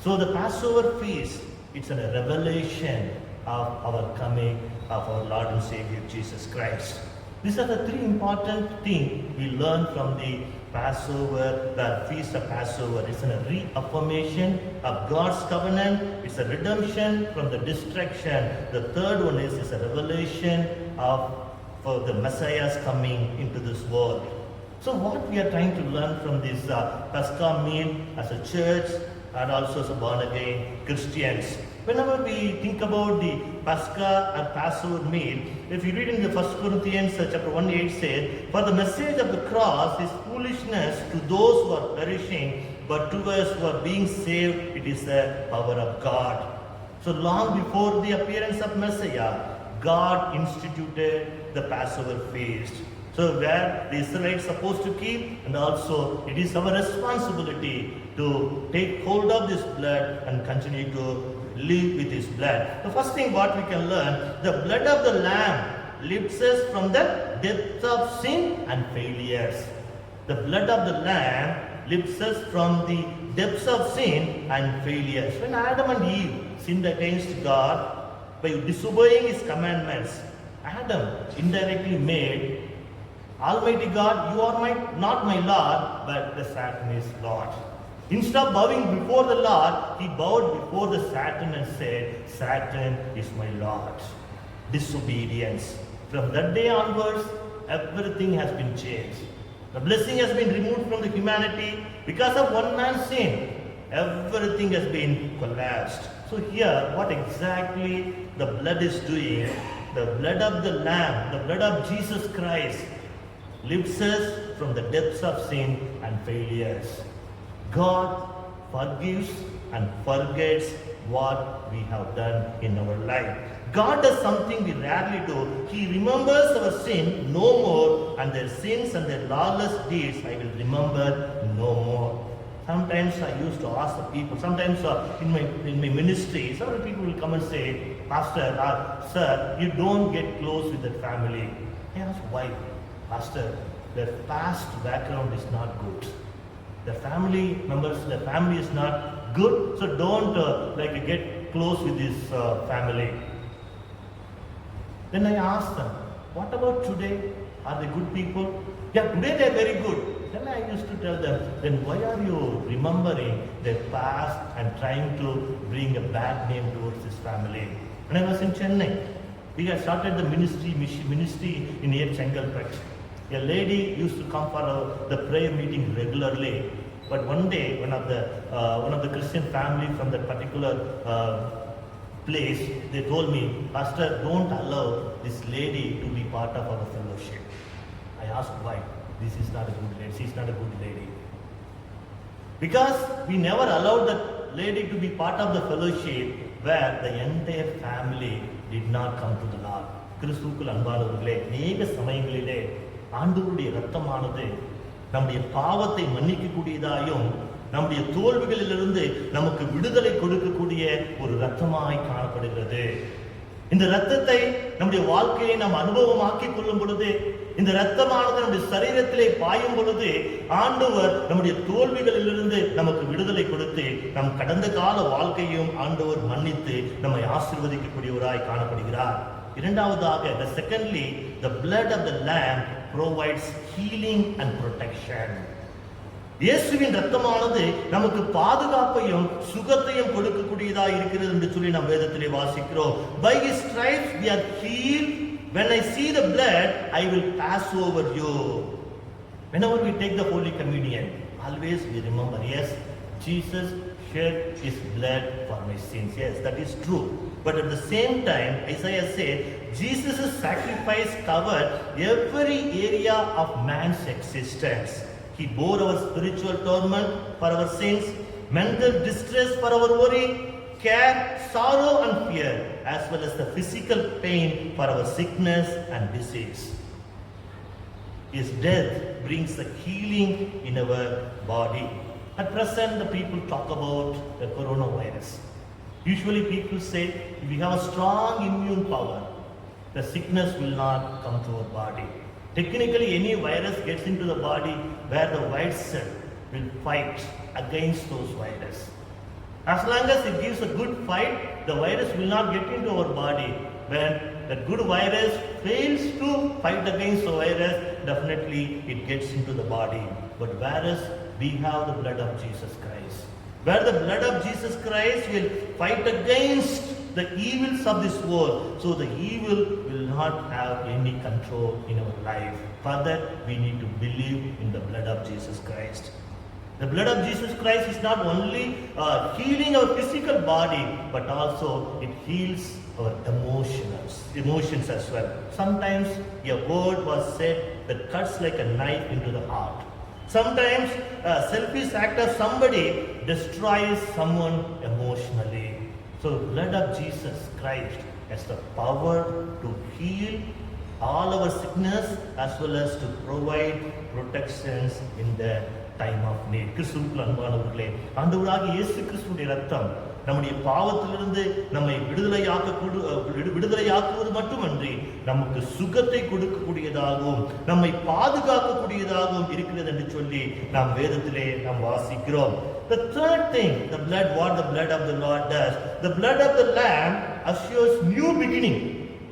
So the Passover feast, it's a revelation of our coming of our Lord and Savior Jesus Christ. These are the three important things we learn from the Passover, the feast of Passover. It's a reaffirmation of God's covenant. It's a redemption from the destruction. The third one is a revelation of for the Messiah's coming into this world. So what we are trying to learn from this Pascha meal as a church and also as a born-again Christians. Whenever we think about the Pascha and Passover meal, if you read in the 1 Corinthians chapter 1:8 says, for the message of the cross is foolishness to those who are perishing, but to us who are being saved, it is the power of God. So long before the appearance of Messiah, God instituted the Passover feast. So where the Israelites supposed to keep, and also it is our responsibility to take hold of this blood and continue to live with his blood. The first thing what we can learn, the blood of the lamb lifts us from the depths of sin and failures. The blood of the lamb lifts us from the depths of sin and failures. When Adam and Eve sinned against God by disobeying his commandments, Adam indirectly made Almighty God, you are not my Lord, but the Satan is Lord. Instead of bowing before the Lord, he bowed before the Satan and said, Satan is my Lord. Disobedience. From that day onwards, everything has been changed. The blessing has been removed from the humanity. Because of one man's sin, everything has been collapsed. So here, what exactly the blood is doing, the blood of the Lamb, the blood of Jesus Christ, lifts us from the depths of sin and failures. God forgives and forgets what we have done in our life. God does something we rarely do. He remembers our sin no more, and their sins and their lawless deeds I will remember no more. Sometimes I used to ask the people, sometimes in my ministry, several people will come and say, Pastor, sir, you don't get close with the family. I ask, why? Pastor, their past background is not good. The family members, the family is not good, so don't get close with this family. Then I ask them, what about today? Are they good people? Yeah, today they are very good. Then I used to tell them, then why are you remembering their past and trying to bring a bad name towards this family? When I was in Chennai, we had started the ministry in near Chengalpet. A lady used to come for the prayer meeting regularly, but one day one of the Christian family from that particular place, they told me, Pastor, don't allow this lady to be part of our fellowship. I asked why. This is not a good lady. She is not a good lady. Because we never allowed that lady to be part of the fellowship where the entire family did not come to the Lord. கிறிஸ்துவுக்குள் அன்பானவர்களே, அநேக சமயங்களிலே ஆண்டவருடைய இரத்தமானது நம்முடைய பாவத்தை மன்னிக்கக்கூடியதாயும் நம்முடைய தோல்விகளிலிருந்து நமக்கு விடுதலை கொடுக்கக்கூடிய ஒரு இரத்தமாய் காணப்படுகிறது. இந்த இரத்தத்தை நம்முடைய வாழ்க்கையை நாம் அனுபவமாக்கிக் கொள்ளும் பொழுது, இந்த இரத்தமானது நம்முடைய சரீரத்திலே பாயும் பொழுது, ஆண்டவர் நம்முடைய தோல்விகளிலிருந்து நமக்கு விடுதலை கொடுத்து நம் கடந்த கால வாழ்க்கையும் ஆண்டவர் மன்னித்து நம்மை ஆசீர்வதிக்கக்கூடியவராய் காணப்படுகிறார். இரண்டாவதாக, the blood of the lamb provides healing and protection. இயேசுவின் இரத்தமானது நமக்கு பாதுகாப்பையும் சுகத்தையும் கொடுக்கக்கூடியதா இருக்கிறது என்று சொல்லி நாம் வேதத்திலே வாசிக்கிறோம். By his stripes we are healed. When I see the blood, I will pass over you. Whenever we take the Holy Communion, always we remember, yes, Jesus shed his blood for my sins. Yes, that is true. But at the same time, Isaiah said, Jesus' sacrifice covered every area of man's existence. He bore our spiritual torment for our sins, mental distress for our worry, care, sorrow and fear, as well as the physical pain for our sickness and disease. His death brings the healing in our body. At present, the people talk about the coronavirus. Usually people say, if we have a strong immune power, the sickness will not come to our body. Technically, any virus gets into the body where the white cell will fight against those viruses. As long as it gives a good fight, the virus will not get into our body. When that good virus fails to fight against the virus, definitely it gets into the body. But whereas we have the blood of Jesus Christ, where the blood of Jesus Christ will fight against the evils of this world, so the evil will not have any control in our life. For that, we need to believe in the blood of Jesus Christ. The blood of Jesus Christ is not only healing our physical body, but also it heals our emotions as well. Sometimes a word was said that cuts like a knife into the heart. Sometimes a selfish act of somebody destroys someone emotionally. So the blood of Jesus Christ has the power to heal all our sickness as well as to provide protections in the time of need. கிறிஸ்துவுக்குள் அன்பானவர்களே, ஆண்டவராகிய இயேசு கிறிஸ்துவின் இரத்தம் நம்முடைய பாவத்திலிருந்து நம்மை விடுதலையாக்குவது மட்டுமன்றி நமக்கு சுகத்தை கொடுக்கக்கூடியதாகவும் நம்மை பாதுகாக்கக்கூடியதாகவும் இருக்கிறது என்று சொல்லி நாம் வேதத்திலே நாம் வாசிக்கிறோம். The third thing, what the blood of the Lord does, the blood of the Lamb assures new beginning.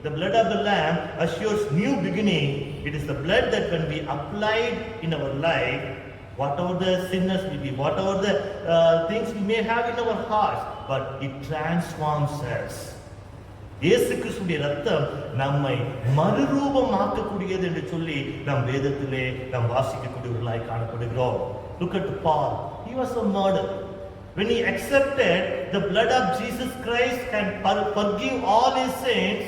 The blood of the Lamb assures new beginning. It is the blood that when we applied in our life, whatever the sinners may be, whatever the things we may have in our hearts, but it transforms us. இயேசு கிறிஸ்துவின் இரத்தம் நம்மை மறுரூபமாக்கக்கூடியது என்று சொல்லி நாம் வேதத்திலே நாம் வாசிக்கக்கூடியவர்களாய் காணப்படுகிறோம். Look at Paul. He was a murderer. When he accepted the blood of Jesus Christ and forgive all his sins,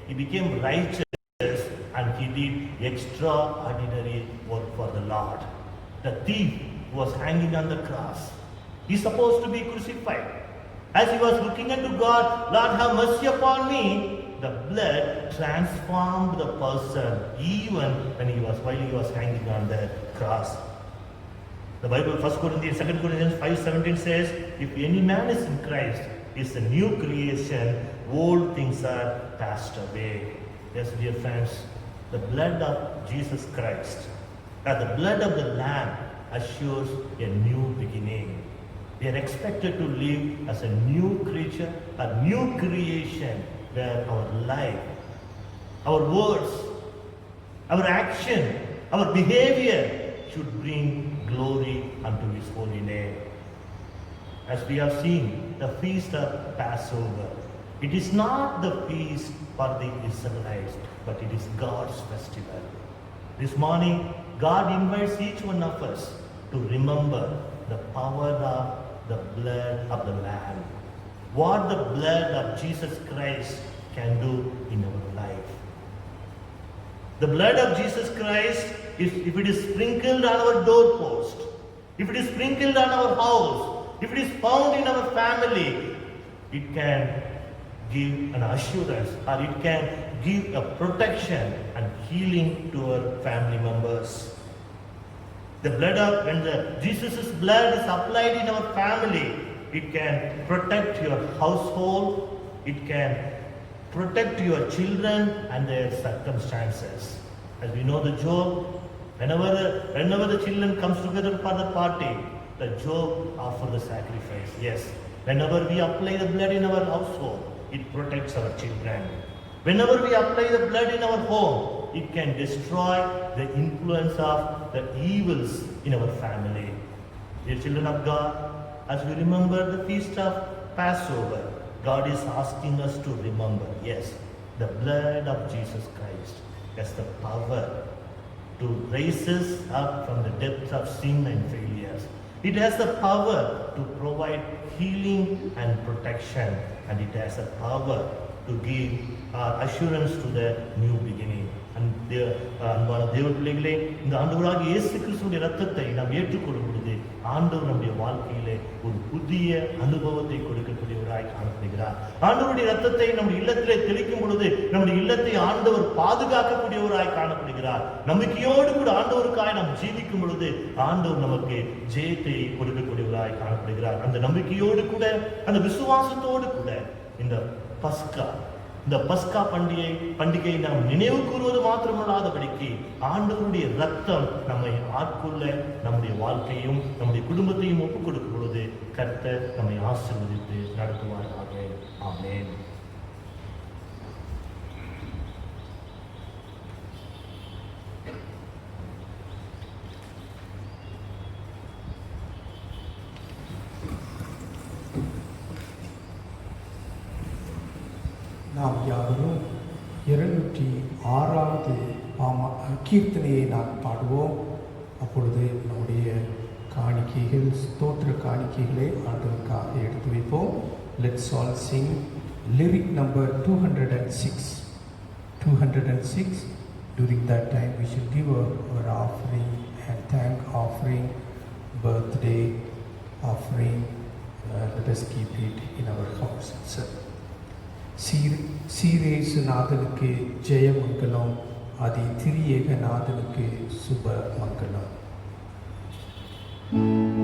he became righteous and he did extraordinary work for the Lord. The thief was hanging on the cross. He's supposed to be crucified. As he was looking unto God, Lord, have mercy upon me, the blood transformed the person even while he was hanging on the cross. The Bible, 2 Corinthians 5:17 says, if any man is in Christ, is a new creation, old things are passed away. Yes, dear friends, the blood of Jesus Christ, the blood of the Lamb assures a new beginning. We are expected to live as a new creature, a new creation, where our life, our words, our action, our behavior should bring glory unto His holy name. As we have seen, the feast of Passover, it is not the feast for the Israelites, but it is God's festival. This morning, God invites each one of us to remember the power of the blood of the Lamb. what the blood of Jesus Christ can do in our life. The blood of Jesus Christ, if it is sprinkled on our doorpost, if it is sprinkled on our house, if it is found in our family, it can give an assurance, or it can give a protection and healing to our family members. The blood of, when Jesus' blood is applied in our family, it can protect your household, it can protect your children and their circumstances. As we know the Job, whenever the children comes together for the party, the Job offer the sacrifice. Yes, whenever we apply the blood in our household, it protects our children. Whenever we apply the blood in our home, it can destroy the influence of the evils in our family. Dear children of God, as we remember the feast of Passover, God is asking us to remember, yes, the blood of Jesus Christ has the power to raise us up from the depths of sin and failures. It has the power to provide healing and protection, and it has the power to give assurance to the new beginning. அன்பான தேவ பிள்ளைகளே, இந்த ஆண்டவராகிய இயேசு கிறிஸ்துவின் இரத்தத்தை நாம் ஏற்றுக்கொள்ளும் பொழுது ஆண்டவர் நம்முடைய வாழ்க்கையிலே ஒரு புதிய அனுபவத்தை கொடுக்கக்கூடியவராய் காணப்படுகிறார். ஆண்டவருடைய இரத்தத்தை நம்முடைய இல்லத்திலே தெளிக்கும் பொழுது நம்முடைய இல்லத்தை ஆண்டவர் பாதுகாக்கக்கூடியவராய் காணப்படுகிறார். நம்பிக்கையோடு கூட ஆண்டவருக்காய் நாம் ஜீவிக்கும் பொழுது ஆண்டவர் நமக்கு ஜெயத்தை கொடுக்கக்கூடியவராய் காணப்படுகிறார். அந்த நம்பிக்கையோடு கூட, அந்த விசுவாசத்தோடு கூட இந்த பஸ்கா பண்டிகை நாம் நினைவு கூறுவது மாத்திரமல்லாதபடிக்கு ஆண்டவருடைய ரத்தம் நம்மை ஆட்கொள்ள நம்முடைய வாழ்க்கையும் நம்முடைய குடும்பத்தையும் ஒப்புக் கொடுக்கும் பொழுது கர்த்தர் நம்மை ஆசீர்வதித்து நடத்துவாராக. ஆமென். நாம் யாவரும் 206வது கீர்த்தனையை நாம் பாடுவோம். அப்பொழுது நம்முடைய காணிக்கைகள், ஸ்தோத்திர காணிக்கைகளை ஆண்டவருக்காக எடுத்து வைப்போம். Let's all Singh lyric number 206. During that time we should give our offering and thank offering, birthday offering. Let us keep it in our house. சீரேசு நாதனுக்கு ஜெயமங்கலம், ஆதி திரியேக நாதனுக்கு சுப மங்கலம். Amen.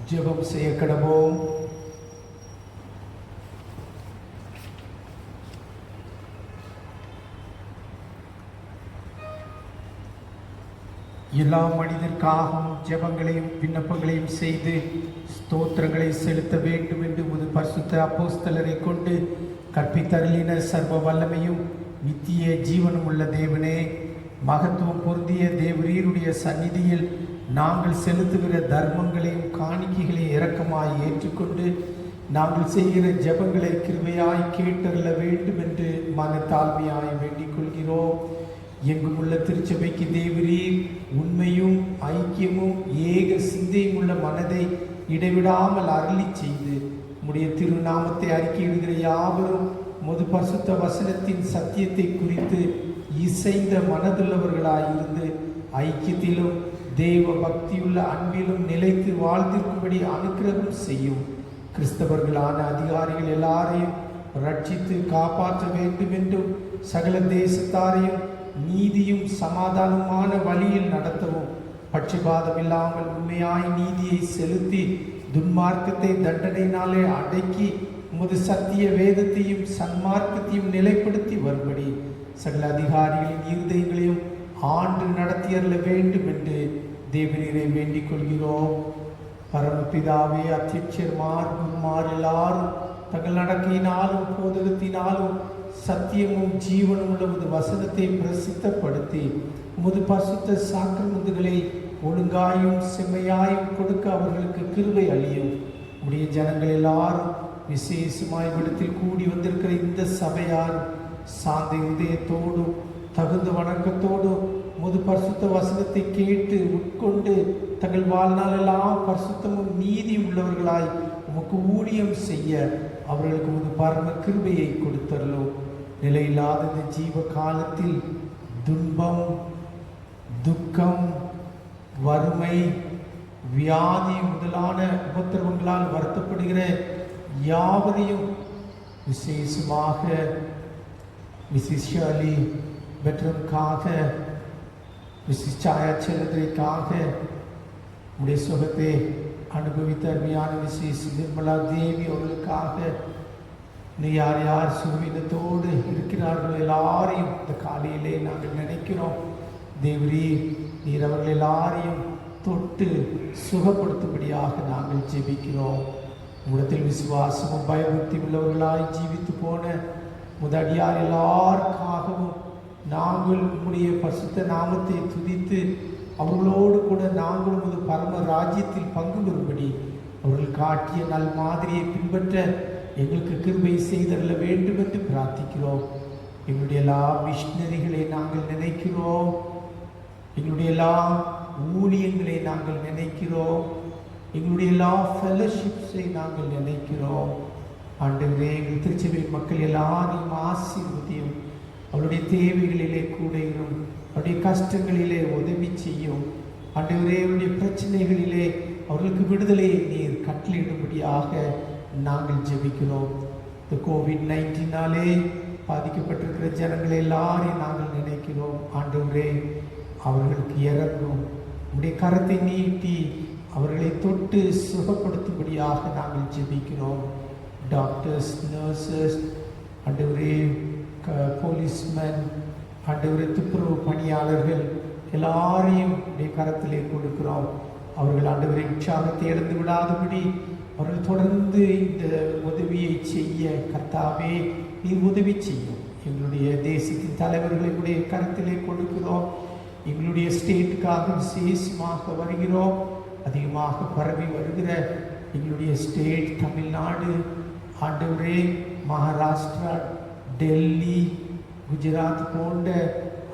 ஜெபம் செய்ய கடவோம். எல்லா மனிதர்க்காகவும் ஜெபங்களையும் விண்ணப்பங்களையும் செய்து ஸ்தோத்திரங்களை செலுத்த வேண்டும் என்று ஒரு பரிசுத்த அப்போஸ்தலரை கொண்டு கற்பித்தருளின சர்வ வல்லமையும் நித்திய ஜீவனும் உள்ள தேவனே, மகத்துவம் பொருந்திய தேவரீருடைய சந்நிதியில் நாங்கள் செலுத்துகிற தர்மங்களையும் காணிக்கைகளையும் இரக்கமாய் ஏற்றுக்கொண்டு நாங்கள் செய்கிற ஜெபங்களை கிருபையாய் கேட்டருள வேண்டும் என்று மனத்தாழ்மையாய் வேண்டிக் கொள்கிறோம். எங்கும் உள்ள திருச்சபைக்கு தேவரீர் உண்மையும் ஐக்கியமும் ஏக சிந்தையும் உள்ள மனதை இடைவிடாமல் அருளி செய்து உம்முடைய திருநாமத்தை அறிக்கையிடுகிற யாவரும் முது பரிசுத்த வசனத்தின் சத்தியத்தை குறித்து இசைந்த மனதுள்ளவர்களாயிருந்து ஐக்கியத்திலும் தேவ பக்தியுள்ள அன்பிலும் நிலைத்து வாழ்ந்திருக்கும்படி அனுக்கிரகம் செய்யும். கிறிஸ்தவர்களான அதிகாரிகள் எல்லாரையும் ரட்சித்து காப்பாற்ற வேண்டும் என்றும் சகல தேசத்தாரையும் நீதியும் சமாதானமான வழியில் நடத்தவும் பட்சபாதம் இல்லாமல் உண்மையாய் நீதியை செலுத்தி துன்மார்க்கத்தை தண்டனையினாலே அடக்கி உமது சத்திய வேதத்தையும் சன்மார்க்கத்தையும் நிலைப்படுத்தி வரும்படி சகல அதிகாரிகளின் இருதயங்களையும் ஆண்டு நடத்தியறல வேண்டும் என்று தேவனீரை வேண்டிக் கொள்கிறோம். பரமபிதாவே, அத்தியட்சர்மார் குருமார் எல்லாரும் தங்கள் நடக்கையினாலும் போதகத்தினாலும் சத்தியமும் ஜீவனும் உள்ள உமது வசனத்தை பிரசித்தப்படுத்தி உமது பரிசுத்த சாக்கிரமந்துகளை ஒழுங்காயும் செம்மையாயும் கொடுக்க அவர்களுக்கு கிருபை அளியும். உடைய ஜனங்கள் எல்லாரும் விசேஷமாய் விடத்தில் கூடி வந்திருக்கிற இந்த சபையார் சாந்த இதயத்தோடும் தகுந்த வணக்கத்தோடும் உமது பரிசுத்த வசனத்தை கேட்டு உட்கொண்டு தங்கள் வாழ்நாளெல்லாம் பரிசுத்தமும் நீதியும் உள்ளவர்களாய் உமக்கு ஊழியம் செய்ய அவர்களுக்கு உமது பரம கிருபையை கொடுத்தரலும். நிலையில்லாத இந்த ஜீவ காலத்தில் துன்பம், துக்கம், வறுமை, வியாதி முதலான உபத்திரவங்களால் வருத்தப்படுகிற யாவரையும் விசேஷமாக மிஸ்ஸஸ் ஷர்லி பெட்ரம்காக, மிஸ்ஸஸ் சாயா செல்லத்திற்காக உடைய சுகத்தை அனுபவித்த அருமையான மிஸ்ஸஸ் நிர்மலா தேவி அவர்களுக்காக நீ யார் யார் சுகவீனத்தோடு இருக்கிறார்கள் எல்லாரையும் இந்த காலையிலே நாங்கள் நினைக்கிறோம். தேவரீ, நீர் அவர்கள் எல்லாரையும் தொட்டு சுகப்படுத்தும்படியாக நாங்கள் ஜெபிக்கிறோம். உங்களிடத்தில் விசுவாசமும் பயபக்தி உள்ளவர்களாய் ஜீவித்து போன முதடியார் எல்லாருக்காகவும் நாங்கள் உம்முடைய பரிசுத்த நாமத்தை துதித்து அவர்களோடு கூட நாங்கள் உமது பரம ராஜ்யத்தில் பங்கு பெறும்படி அவர்கள் காட்டிய நல் மாதிரியை பின்பற்ற எங்களுக்கு கிருபை செய்தரல வேண்டும் என்று பிரார்த்திக்கிறோம். எங்களுடைய எல்லா மிஷனரிகளை நாங்கள் நினைக்கிறோம். எங்களுடைய எல்லா ஊழியங்களை நாங்கள் நினைக்கிறோம். எங்களுடைய எல்லா ஃபெலோஷிப்ஸை நாங்கள் நினைக்கிறோம். ஆண்டவரே, எங்கள் திருச்சபை மக்கள் எல்லாரையும் ஆசீர்வதியும். அவருடைய தேவைகளிலே கூட இரும். அவருடைய கஷ்டங்களிலே உதவி செய்யும். ஆண்டவரே, அவருடைய பிரச்சனைகளிலே அவர்களுக்கு விடுதலையை நீர் கட்டளையிடும்படியாக நாங்கள் ஜெபிக்கிறோம். இந்த கோவிட்-19 பாதிக்கப்பட்டிருக்கிற ஜனங்களை எல்லாரையும் நாங்கள் நினைக்கிறோம். ஆண்டவரே, அவர்களுக்கு இறங்கும். உடைய கரத்தை நீட்டி அவர்களை தொட்டு சுகப்படுத்தும்படியாக நாங்கள் ஜெபிக்கிறோம். டாக்டர்ஸ், நர்சஸ், ஆண்டவரே, போலீஸ்மேன், ஆண்டவரே, துப்புரவு பணியாளர்கள் எல்லாரையும் உடைய கரத்திலே கொடுக்கிறோம். அவர்கள் ஆண்டவரை உற்சாகத்தை இழந்து விடாதபடி அவர்கள் தொடர்ந்து இந்த உதவியை செய்ய கர்த்தாவே நீர் உதவி செய்யும். எங்களுடைய தேசத்தின் தலைவர்களை உடைய கருத்திலே கொடுக்கிறோம். எங்களுடைய ஸ்டேட்டுக்காக விசேஷமாக வருகிறோம். அதிகமாக பரவி வருகிற எங்களுடைய ஸ்டேட் தமிழ்நாடு, ஆண்டவரே, மகாராஷ்டிரா, டெல்லி, குஜராத் போன்ற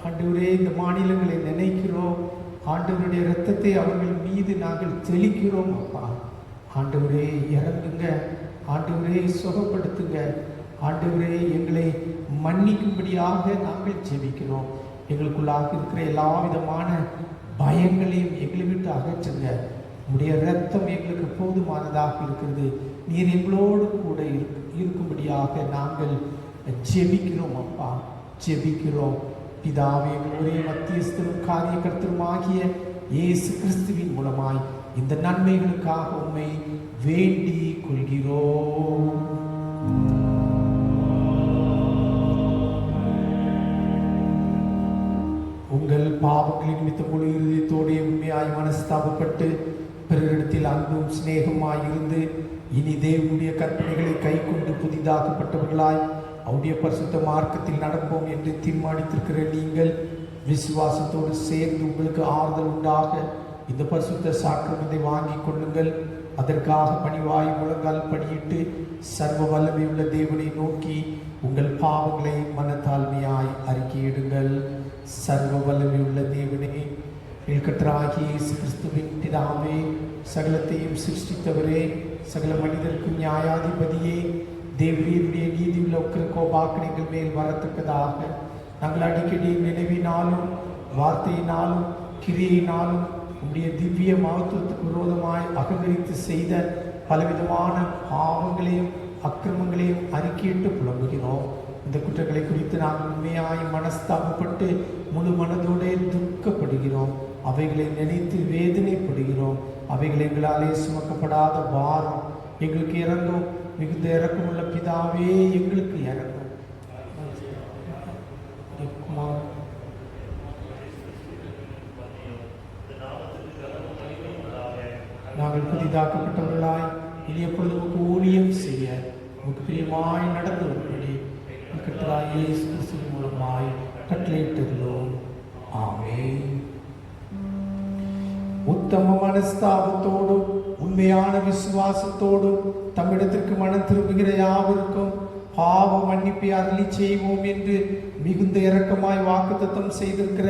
ஆண்டவரே இந்த மாநிலங்களை நினைக்கிறோம். ஆண்டவருடைய இரத்தத்தை அவர்கள் மீது நாங்கள் தெளிக்கிறோம். அப்பா, ஆண்டவரே இறங்குங்க. ஆண்டவரே சுகப்படுத்துங்க. ஆண்டவரே எங்களை மன்னிக்கும்படியாக நாங்கள் ஜெபிக்கிறோம். எங்களுக்குள்ளாக இருக்கிற எல்லா விதமான பயங்களையும் எங்களை விட்டு அகற்றுங்க. உடைய இரத்தம் எங்களுக்கு போதுமானதாக இருக்கிறது. நீர் எங்களோடு கூட இருக்கும்படியாக நாங்கள் ஜெபிக்கிறோம். அப்பா, ஜெபிக்கிறோம். பிதாவே, எங்கள் ஒரே மத்தியஸ்தரும் காரியகர்த்தருமாகிய இயேசு கிறிஸ்துவின் மூலமாய் இந்த நன்மைகளுக்காக உம்மை வேண்டிக் கொள்கிறோம். உங்கள் பாவங்களின் நிமித்தம் முழு இருதயத்தோடு உண்மையாய் மனஸ்தாபப்பட்டு பிறரிடத்தில் அன்பும் சிநேகமாய் இருந்து இனி தேவனுடைய கற்பனைகளை கை கொண்டு புதிதாக்கப்பட்டவர்களாய் அவருடைய பரிசுத்த மார்க்கத்தில் நடப்போம் என்று தீர்மானித்திருக்கிற நீங்கள் விசுவாசத்தோடு சேர்ந்து உங்களுக்கு ஆறுதல் உண்டாக இந்த பரிசுத்த சாக்கிரமத்தை வாங்கிக் கொள்ளுங்கள். அதற்காக பணிவாய் முழங்கால் படியிட்டு சர்வ வல்லமையுள்ள தேவனை நோக்கி உங்கள் பாவங்களை மனத்தாழ்மையாய் அறிக்கையிடுங்கள். சர்வ வல்லமையுள்ள தேவனே, கர்த்தராகிய இயேசு கிறிஸ்துவின் பிதாவே, சகலத்தையும் சிருஷ்டித்தவரே, சகல மனிதருக்கும் நியாயாதிபதியே, தேவரீருடைய நீதியுள்ள உக்கிர கோபாக்கணைகள் மேல் வரத்தக்கதாக நாங்கள் அடிக்கடி நினைவினாலும் வார்த்தையினாலும் கிரியையினாலும் உடைய திவ்ய மகத்துவத்துக்கு விரோதமாய் அகங்கரித்து செய்த பலவிதமான பாவங்களையும் அக்கிரமங்களையும் அறிக்கையிட்டு புலம்புகிறோம். இந்த குற்றங்களை குறித்து நாங்கள் உண்மையாய் மனஸ்தாபப்பட்டு முழு மனதோடே துக்கப்படுகிறோம். அவைகளை நினைத்து வேதனைப்படுகிறோம். அவைகள் எங்களாலே சுமக்கப்படாத பாரம். எங்களுக்கு இறங்கும், மிகுந்த இறக்கமுள்ள பிதாவே, எங்களுக்கு இறங்கும். நாங்கள் புதிதாக்கப்பட்டவர்களாய் இனி எப்பொழுது உங்களுக்கு ஊழியம் செய்ய உங்களுக்கு பிரியமாய் நடந்து வரும்படி கர்த்தராகிய இயேசு கிறிஸ்துவின் மூலமாய் கட்டளையிட்டுள்ளோம். ஆமென். உத்தம மனஸ்தாபத்தோடும் உண்மையான விசுவாசத்தோடும் தம்மிடத்திற்கு மனம் திரும்புகிற யாவருக்கும் பாவ மன்னிப்பை அருளி செய்வோம் என்று மிகுந்த இரக்கமாய் வாக்குத்தத்தம் செய்திருக்கிற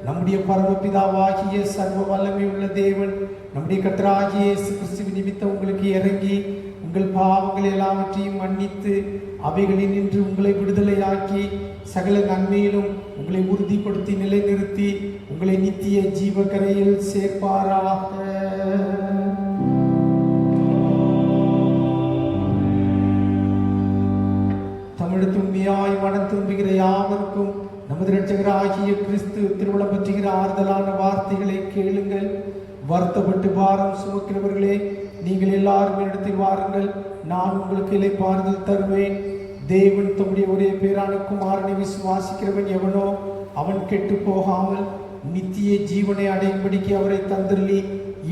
நம்முடைய பரமபிதாவாகிய சர்வ வல்லமை உள்ள தேவன் நம்முடைய கர்த்தராகிய இயேசு கிறிஸ்துவின் நிமித்தம் உங்களுக்கு இறங்கி உங்கள் பாவங்கள் எல்லாவற்றையும் மன்னித்து அவைகளில் நின்று உங்களை விடுதலையாக்கி சகல நன்மையிலும் உங்களை உறுதிப்படுத்தி நிலைநிறுத்தி உங்களை நித்திய ஜீவக்கரையில் சேர்ப்பாராக. தமிழத்து உண்மையாய் மனம் திரும்புகிற யாவருக்கும் நமது இரட்சகராகிய கிறிஸ்து திருவிழம் பற்றுகிற ஆறுதலான வார்த்தைகளை கேளுங்கள். வருத்தப்பட்டு பாரம் சுமக்கிறவர்களே, நீங்கள் எல்லாரும் என்னிடத்தில் வாருங்கள், நான் உங்களுக்கு இளைப்பாறுதல் தருவேன். தேவன் தம்முடைய ஒரே பேரான குமாரனை விசுவாசிக்கிறவன் எவனோ அவன் கெட்டு போகாமல் நித்திய ஜீவனை அடையும்படிக்கு அவரை தந்தள்ளி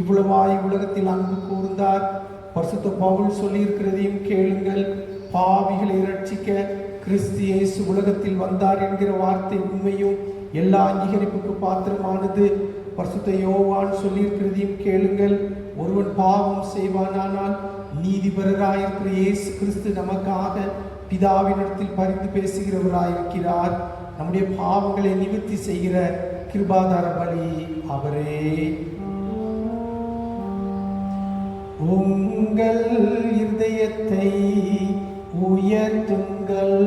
இவ்வளவாய் உலகத்தில் அன்பு கூர்ந்தார். பரிசுத்த பவுல் சொல்லியிருக்கிறதையும் கேளுங்கள். பாவிகளை ரட்சிக்க கிறிஸ்து இயேசு உலகத்தில் வந்தார் என்கிற வார்த்தை உண்மையும் எல்லா அங்கீகரிப்புக்கு பாத்திரமானது. பரிசுத்த யோவான் சொல்லியிருக்கிறதையும் கேளுங்கள். ஒருவன் பாவம் செய்வானானால் நீதிபரராயிருக்கிற இயேசு கிறிஸ்து நமக்காக பிதாவினிடத்தில் பரிந்து பேசுகிறவராயிருக்கிறார். நம்முடைய பாவங்களை நிவர்த்தி செய்கிற கிருபாதார பலி அவரே. உங்கள் இருதயத்தை உயர்த்துங்கள்.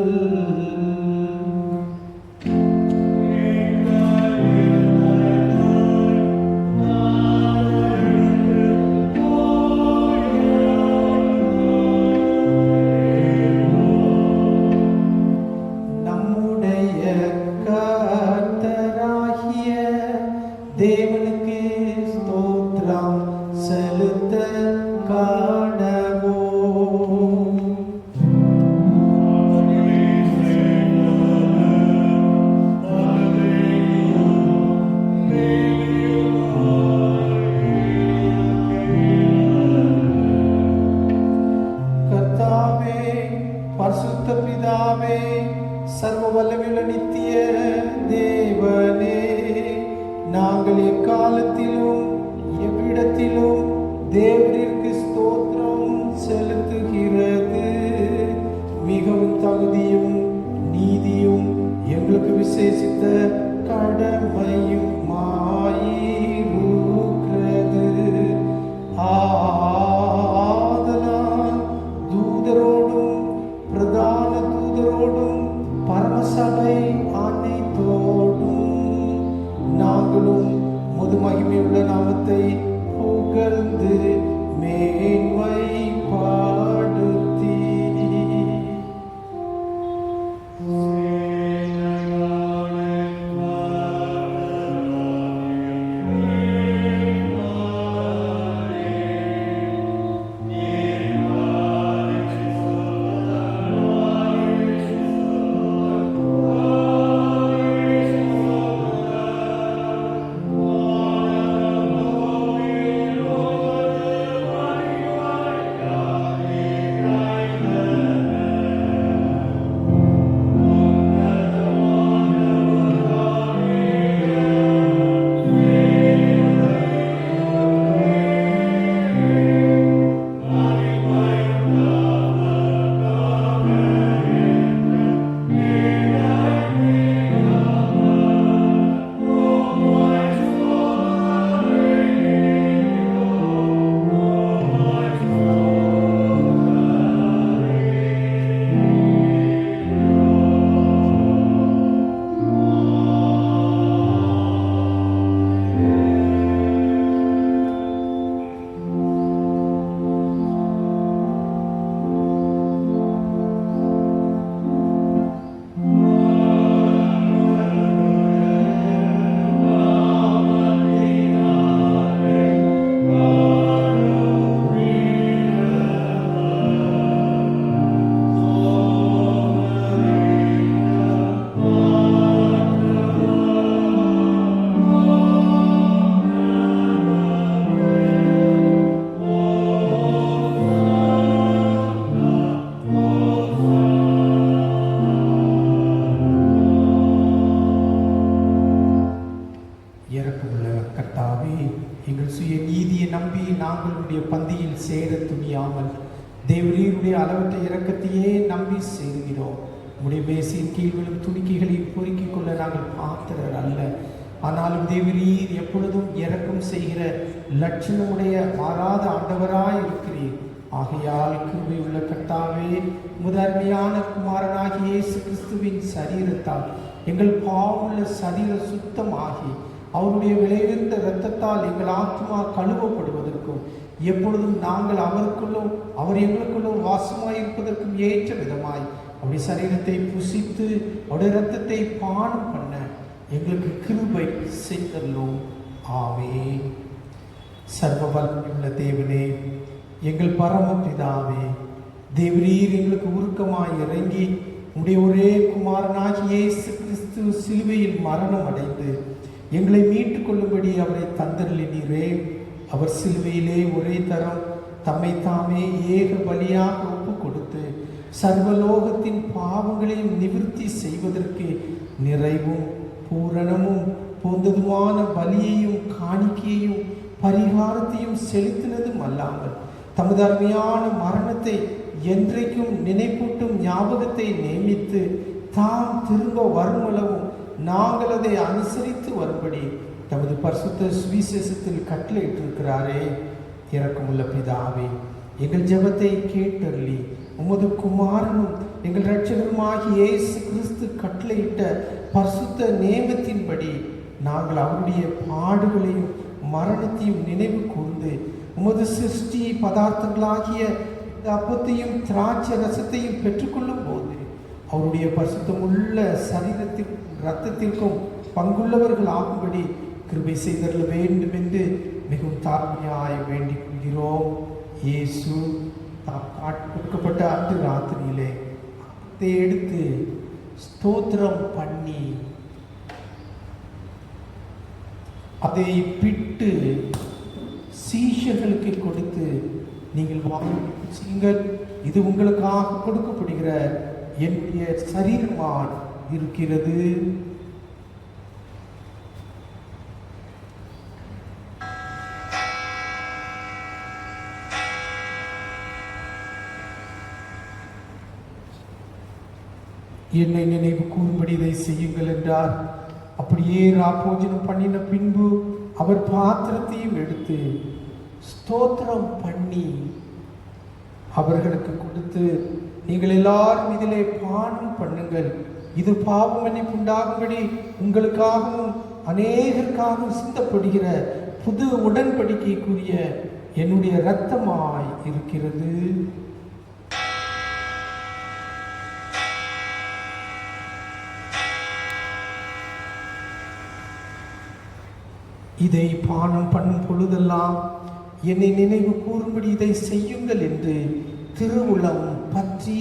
தேவனுக்கு ஸ்தோத்திரம் செலுத்த காணவோ. கர்த்தாவே, பரிசுத்த பிதாவே, சர்வ வல்லமையுள்ள நித்திய தேவனே, நாங்கள் எக்காலத்திலும் எவ்விடத்திலும் தேவனிற்கு ஸ்தோத்திரம் செலுத்துகிறது மிகவும் தகுதியும் நீதியும் எங்களுக்கு விசேஷித்த கடமையும் மாயிருக்கிறது. ஆதலால் தூதரோடும் பிரதான தூதரோடும் பரமசபை அனைத்தோடும் நாங்களும் முது மகிமையுள்ள நாமத்தை புகழ்ந்து மேன்மை பாடுத்தி அன்புள்ள கர்த்தாவே, எங்கள் சுய நீதியை நம்பி நாங்களுடைய பந்தியில் சேர துணியாமல் தேவரீருடைய அளவற்ற இரக்கத்தையே நம்பி சேருகிறோம். உடைய மேசையின் கீழ் விழும் துணிக்கைகளை பொறுக்கிக் கொள்ள நாங்கள் பாத்திரர் அல்ல. ஆனாலும் தேவரீர் எப்பொழுதும் இரக்கம் செய்கிற லட்சணமுடைய மாறாத ஆண்டவராய் இருக்கிறீர். ஆகையால் கிருபை உள்ள கர்த்தாவே, முதன்மையான குமாரனாகிய இயேசு கிறிஸ்துவின் சரீரத்தால் எங்கள் பாவமுள்ள சரீர சுத்தமாகி அவருடைய விளைவிருந்த இரத்தத்தால் எங்கள் ஆத்மா கழுவப்படுவதற்கும் எப்பொழுதும் நாங்கள் அவருக்குள்ளும் அவர் எங்களுக்குள்ளும் வாசமாயிருப்பதற்கும் ஏற்ற விதமாய் அவருடைய சரீரத்தை புசித்து அவருடைய இரத்தத்தை பானம் பண்ண எங்களுக்கு கிருபை செய்தல்லோம். ஆமென். சர்வ வல்லமையுள்ள தேவனே, எங்கள் பரமபிதாவே, தேவரீர் எங்களுக்கு உருக்கமாய் இறங்கி உடைய ஒரே குமாரனாகிய இயேசு கிறிஸ்து சிலுவையில் மரணம் அடைந்து எங்களை மீட்டுக் கொள்ளும்படி அவரை தந்தருளினீரே. அவர் சிலுவையிலே ஒரே தரம் தம்மை தாமே ஏக பலியாக ஒப்பு கொடுத்து சர்வலோகத்தின் பாவங்களையும் நிவர்த்தி செய்வதற்கு நிறைவும் பூரணமும் போந்ததுமான பலியையும் காணிக்கையையும் பரிகாரத்தையும் செலுத்தினதும் அல்லாமல் தமது அருமையான மரணத்தை என்றைக்கும் நினைப்பூட்டும் ஞாபகத்தை நியமித்து தாம் திரும்ப வருமளவும் நாங்கள் அதை அனுசரித்து வரும்படி தமது பரிசுத்த சுவிசேஷத்தில் கட்டளையிட்டிருக்கிறாரே. இரக்கமுள்ள பிதாவே, எங்கள் ஜெபத்தை கேட்டருளி உமது குமாரனும் எங்கள் இரட்சகருமாகிய இயேசு கிறிஸ்து கட்டளையிட்ட பரிசுத்த நேமத்தின்படி நாங்கள் அவருடைய பாடுகளையும் மரணத்தையும் நினைவு கூர்ந்து உமது சிருஷ்டி பதார்த்தங்களாகிய அப்பத்தையும் திராட்சை ரசத்தையும் பெற்றுக்கொள்ளும் போது அவருடைய பரிசுத்தமுள்ள சரீரத்திற்கும் இரத்தத்திற்கும் பங்குள்ளவர்கள் ஆகும்படி கிருபை செய்தருள வேண்டும் என்று மிகவும் தாழ்மையாய் வேண்டிக் கொள்கிறோம். இயேசு கொடுக்கப்பட்ட அன்று ராத்திரியிலே அப்பத்தை எடுத்து ஸ்தோத்திரம் பண்ணி அதை பிட்டு சீஷர்களுக்கு கொடுத்து, நீங்கள் வாங்குங்கள், இது உங்களுக்காக கொடுக்கப்படுகிற என்னுடைய சரீரமாக இருக்கிறது. என்னை நினைவு கூறும்படி இதை செய்யுங்கள் என்றார். அப்படியே ராப்போஜனம் பண்ணின பின்பு அவர் பாத்திரத்தையும் எடுத்து ஸ்தோத்திரம் பண்ணி அவர்களுக்கு கொடுத்து, நீங்கள் எல்லாரும் இதிலே பானம் பண்ணுங்கள், இது பாவ மன்னிப்பு உண்டாகும்படி உங்களுக்காகவும் அநேகருக்காகவும் சிந்தப்படுகிற புது உடன்படிக்கைக்குரிய என்னுடைய இரத்தமாய் இருக்கிறது. இதை பானம் பண்ணும் பொழுதெல்லாம் என்னை நினைவு கூறும்படி இதை செய்யுங்கள் என்று திருவுளம் பற்றி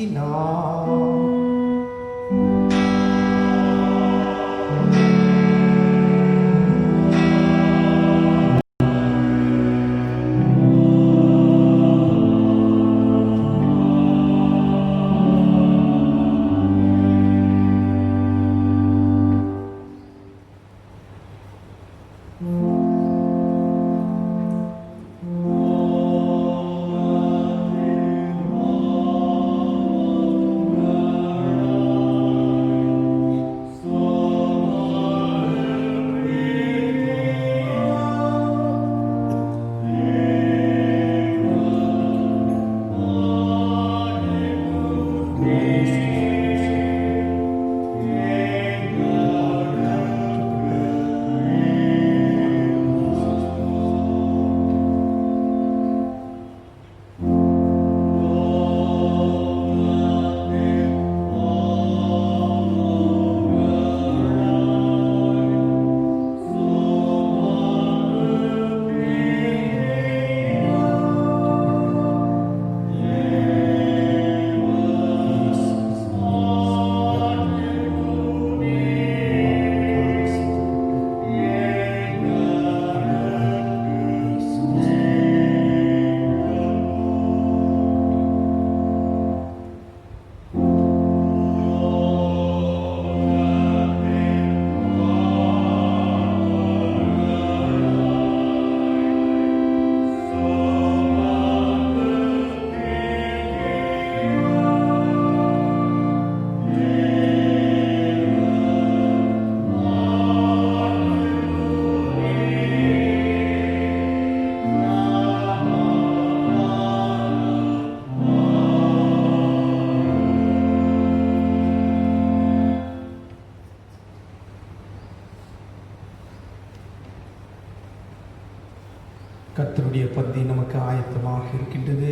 கர்த்தருடைய பந்தி நமக்கு ஆயத்தமாக இருக்கின்றது.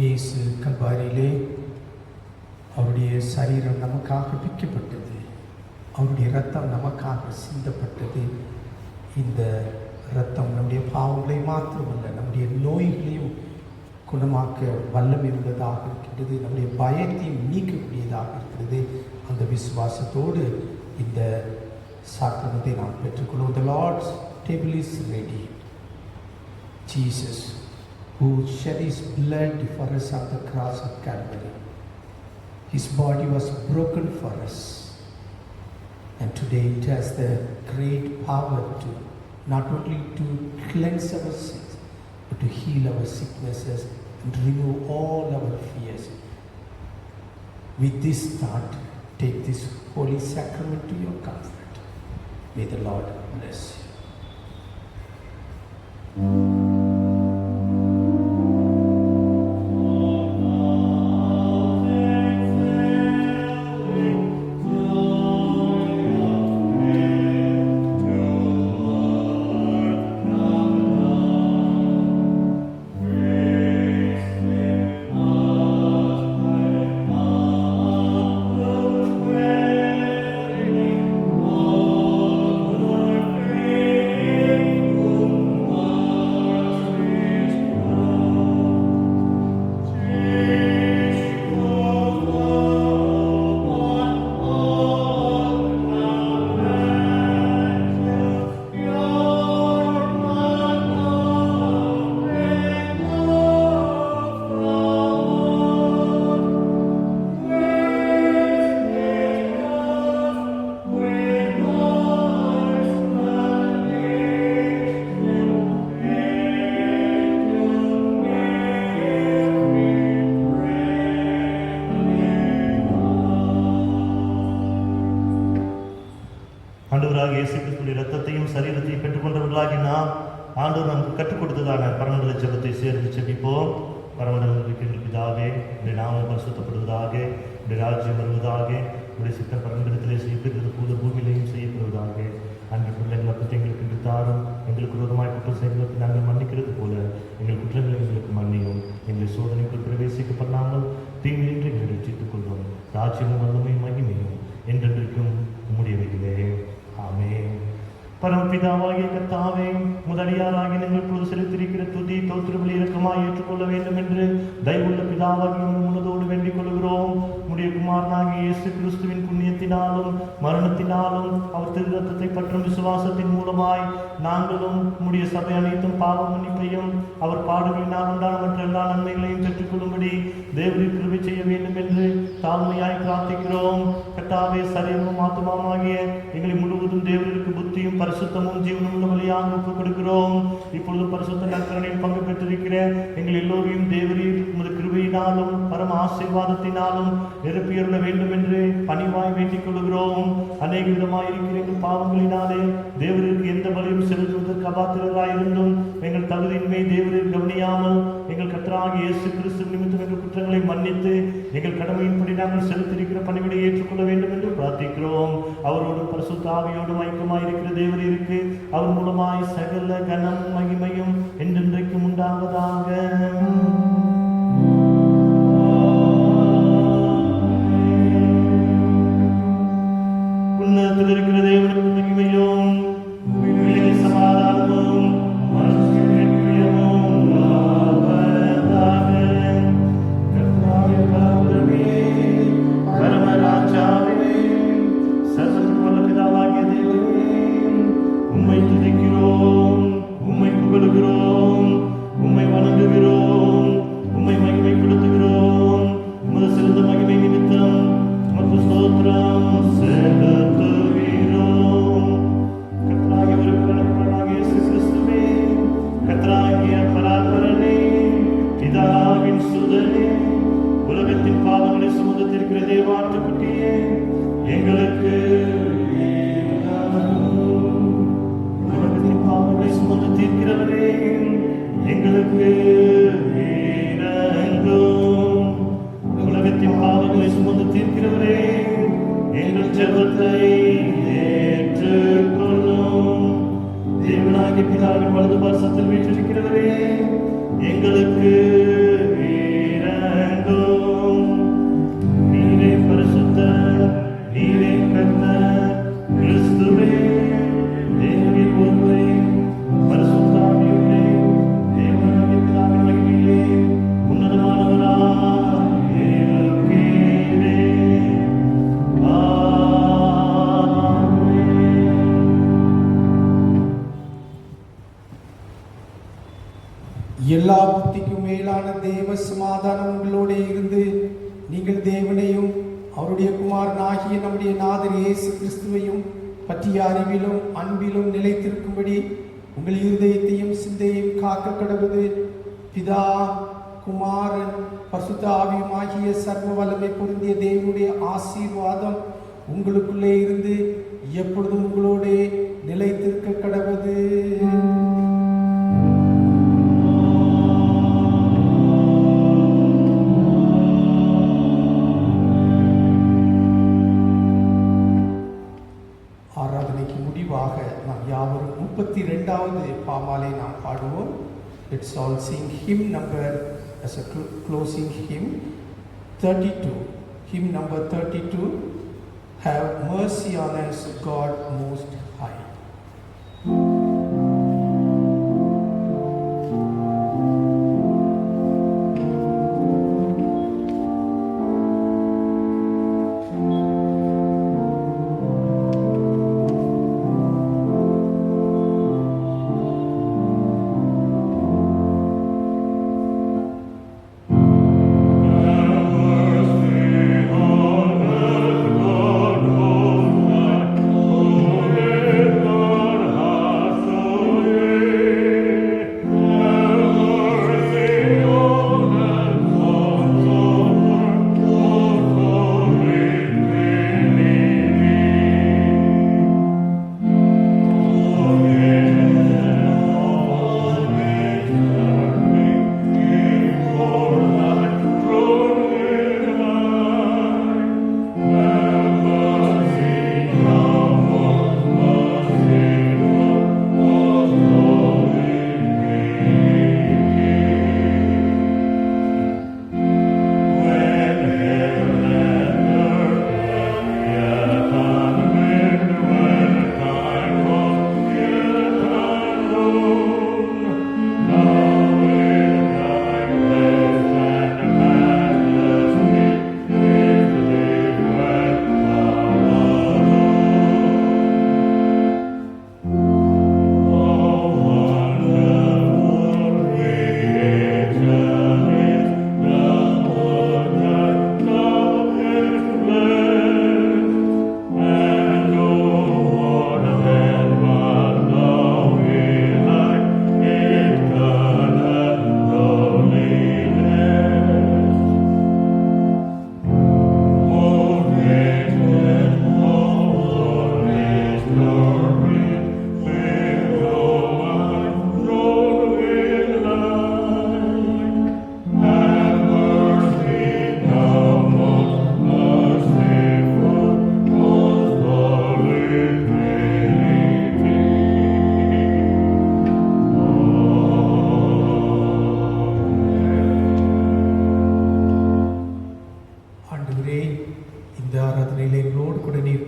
இயேசு கல்வாரியிலே அவருடைய சரீரம் நமக்காக பிக்கப்பட்டது, அவருடைய இரத்தம் நமக்காக சிந்தப்பட்டது. இந்த இரத்தம் நம்முடைய பாவங்களை மாத்திரமல்ல, நம்முடைய நோய்களையும் குணமாக்க வல்லமை உள்ளதாக இருக்கின்றது, நம்முடைய பயத்தையும் நீக்கக்கூடியதாக இருக்கிறது. அந்த விசுவாசத்தோடு இந்த சாக்கிரமத்தை நாம் பெற்றுக்கொள்வோம். The Lord's table is ready. Jesus, who shed his blood for us on the cross of Calvary, his body was broken for us, and today it has the great power to not only to cleanse our sins, but to heal our sicknesses and remove all our fears. With this thought, take this holy sacrament to your comfort. May the Lord bless you. ஆண்டவராக இயேசு கிறிஸ்துவின் இரத்தத்தையும் சரீரத்தையும் பெற்றுக்கொண்டவர்களாகி நாம் ஆண்டவர் நமக்கு கற்றுக் கொடுத்ததான பரமண்டல ஜெபத்தை சேர்ந்து ஜெபிப்போம். பரமண்டலம் இருக்கின்ற பிதாவே, உடைய நாமம் பரிசுத்தப்படுவதாக, உடைய ராஜ்யம் வருவதாக, உடைய சித்தம் பரமண்டலத்திலே செய்யப்படுகிறது போல பூமியிலேயும் செய்யப்படுவதாக. அன்று பிள்ளைகள் அப்பத்தை எங்களுக்கு இன்று தாரும், எங்களுக்கு விரோதமாய் குற்றம் செய்வதற்கு நாங்கள் மன்னிக்கிறது போல எங்கள் குற்றங்களை எங்களுக்கு மன்னியும். எங்களை சோதனைக்குள் பிரவேசிக்கப்படாமல் தீமையின்றி எங்களை ரட்சித்துக் கொள்வோம். ராஜ்யமும் வல்லமையும் மகிமையும் என்றென்றைக்கும் உம்முடையவைகளே. ஆமென். பரமபிதாவாகிய கர்த்தாவே, முதலியாராகி நீங்கள் இப்பொழுது செலுத்திருக்கிற துதி தோத்திரங்களை இறக்கமாய் ஏற்றுக்கொள்ள வேண்டும் என்று தயவுள்ள பிதாவாகி முன்னதோடு வேண்டிக் கொள்கிறோம். உடைய குமாரனாகிய இயேசு கிறிஸ்துவின் புண்ணியத்தினாலும் மரணத்தினாலும் அவர் திரு ரத்தத்தை பற்றும் விசுவாசத்தின் மூலமாய் நாங்களும் உடைய சபை அனைத்தும் பாவ மன்னிப்பையும் அவர் பாடுகளினால் உண்டான மற்ற எல்லா நன்மைகளையும் பெற்றுக்கொள்ளும்படி தேவரின் கிருபை செய்ய வேண்டும் என்று தாழ்மையாய் பிரார்த்திக்கிறோம். கர்த்தாவே, சரீரமும் ஆத்துமாகிய எங்களை முழுவதும் தேவருக்கு புத்தியும் பரிசுத்தமும் ஜீவனும் உள்ள வழியாக ஒப்புக் கொடுக்கிறோம். இப்பொழுது பரிசுத்த நற்கரணையில் பங்கு பெற்றிருக்கிற எங்கள் எல்லோரையும் தேவரீர் உமது கிருபையினாலும் பரம ஆசீர்வாதத்தினாலும் நிரப்பியருள வேண்டும் என்று பணிவாய் வேண்டிக் கொள்கிறோம். அநேக விதமாயிருக்கிற எங்கள் பாவங்களினாலே தேவருக்கு எந்த பலியும் செலுத்துவதற்கு அபாத்திரராயிருந்தும் எங்கள் தகுதியின்மை தேவரில் கவனியாமல் எங்கள் கர்த்தராகிய இயேசு கிறிஸ்து நிமித்தம் எங்கள் குற்றங்களை மன்னித்து எங்கள் கடமையின்படி நாங்கள் செலுத்திருக்கிற பணிவிடை ஏற்றுக்கொள்ள வேண்டும் என்று பிரார்த்திக்கிறோம். அவரோடும் பரிசுத்த ஆவியோடும் ஐக்கியமாயிருக்கிற தேவரீருக்கு அவர் மூலமாய் சகல கனம் மகிமையும் என்றென்றைக்கும் உண்டாவதாக. உன்னதத்தில் இருக்கிற தேவனுக்கு மகிமையும் சமாதானமும் பரமராஜாவே, சர்வ பிதாவாகிய தேவனே, உம்மை துதிக்கிறோம், உம்மை புகழுகிறோம். தேவனாகிய பிதாவின் வலது பார்சத்தில் வீற்றிருக்கிறவரே, எங்களுக்கு இரங்கும். நீரே பரிசுத்தர், நீரே கர்த்தர், கிறிஸ்துவே, தேவனின் ஒருவரே, பரிசுத்த ஆவியோடே, தேவனாகிய பிதாவின் மகிமையிலே உன்னதமானவராய் இருக்கிறீரே. ஆமென். எல்லா புத்திக்கும் மேலான தேவ சமாதானம் உங்களோட இருந்து நீங்கள் தேவனையும் அவருடைய குமாரனாகிய நம்முடைய நாதர் இயேசு கிறிஸ்துவையும் பற்றிய அறிவிலும் அன்பிலும் நிலைத்திருக்கும்படி உங்கள் இருதயத்தையும் சிந்தையும் காக்க கடவுது. பிதா, குமாரன், பரிசுத்த ஆவியுமாகிய சர்வ வல்லமை பொருந்திய தேவனுடைய ஆசீர்வாதம் உங்களுக்குள்ளே இருந்து எப்பொழுதும் உங்களோட நிலைத்திருக்க கடவுது. ஆராதனைக்கு முடிவாக நாம் யாவரும் 32வது பாமாலை நாம் பாடுவோம். Let's all sing hymn number as a closing hymn 32. Hymn number 32. Have mercy on us, God Most High.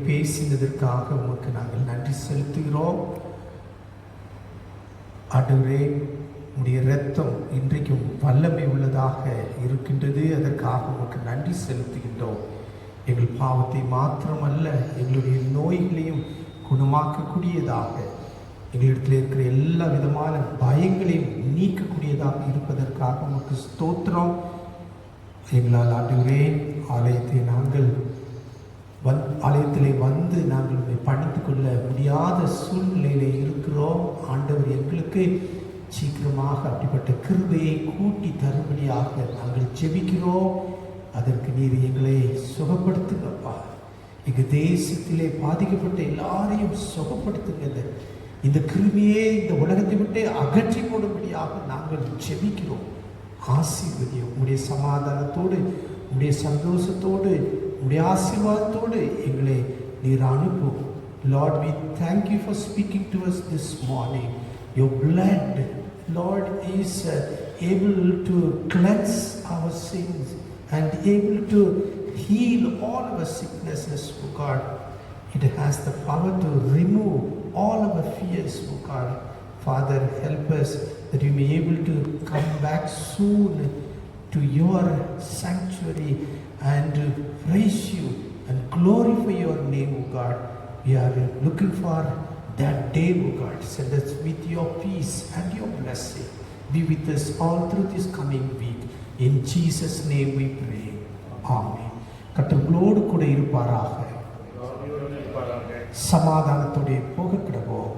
பேசினதற்காக உமக்கு நாங்கள் நன்றி செலுத்துகிறோம். ஆண்டவரே, உடைய இரத்தம் இன்றைக்கும் வல்லமை உள்ளதாக இருக்கின்றது. அதற்காக உமக்கு நன்றி செலுத்துகின்றோம். எங்கள் பாவத்தை மாத்திரமல்ல, எங்களுடைய நோய்களையும் குணமாக்கக்கூடியதாக, எங்களிடத்தில் இருக்கிற எல்லா விதமான பயங்களையும் நீக்கக்கூடியதாக இருப்பதற்காக உமக்கு ஸ்தோத்திரம். எங்களால் ஆண்டவரே ஆலயத்திலே வந்து நாங்கள் உண்மை பணித்து கொள்ள முடியாத சூழ்நிலையிலே இருக்கிறோம். ஆண்டவர் எங்களுக்கு சீக்கிரமாக அப்படிப்பட்ட கிருபையை கூட்டி தரும்படியாக நாங்கள் ஜெபிக்கிறோம். அதற்கு நீர் எங்களை சுகப்படுத்துங்கப்பா. எங்கள் தேசத்திலே பாதிக்கப்பட்ட எல்லாரையும் சுகப்படுத்துங்க. இந்த கிருமியை இந்த உலகத்தை விட்டு அகற்றி போடும்படியாக நாங்கள் ஜெபிக்கிறோம். ஆசீர்வதியும் உங்களுடைய சமாதானத்தோடு, உங்களுடைய சந்தோஷத்தோடு, உங்களுடைய ஆசீர்வாதத்தோடு எங்களை நீர் அனுப்பும். Lord, we thank you for speaking to us this morning. Your blood, Lord, is able to cleanse our sins and able to heal all our sicknesses, O God. It has the power to remove all our fears, O God. Father, help us that we may be able to come back soon to your sanctuary and praise you and glorify your name, O God. We are looking for that day, O God. Send us with your peace and your blessing. Be with us all through this coming week. In Jesus' name we pray. Amen. கர்த்தர்களோடு கூட இருப்பாராக. சமாதானத்தோடு போக கிடவோம்.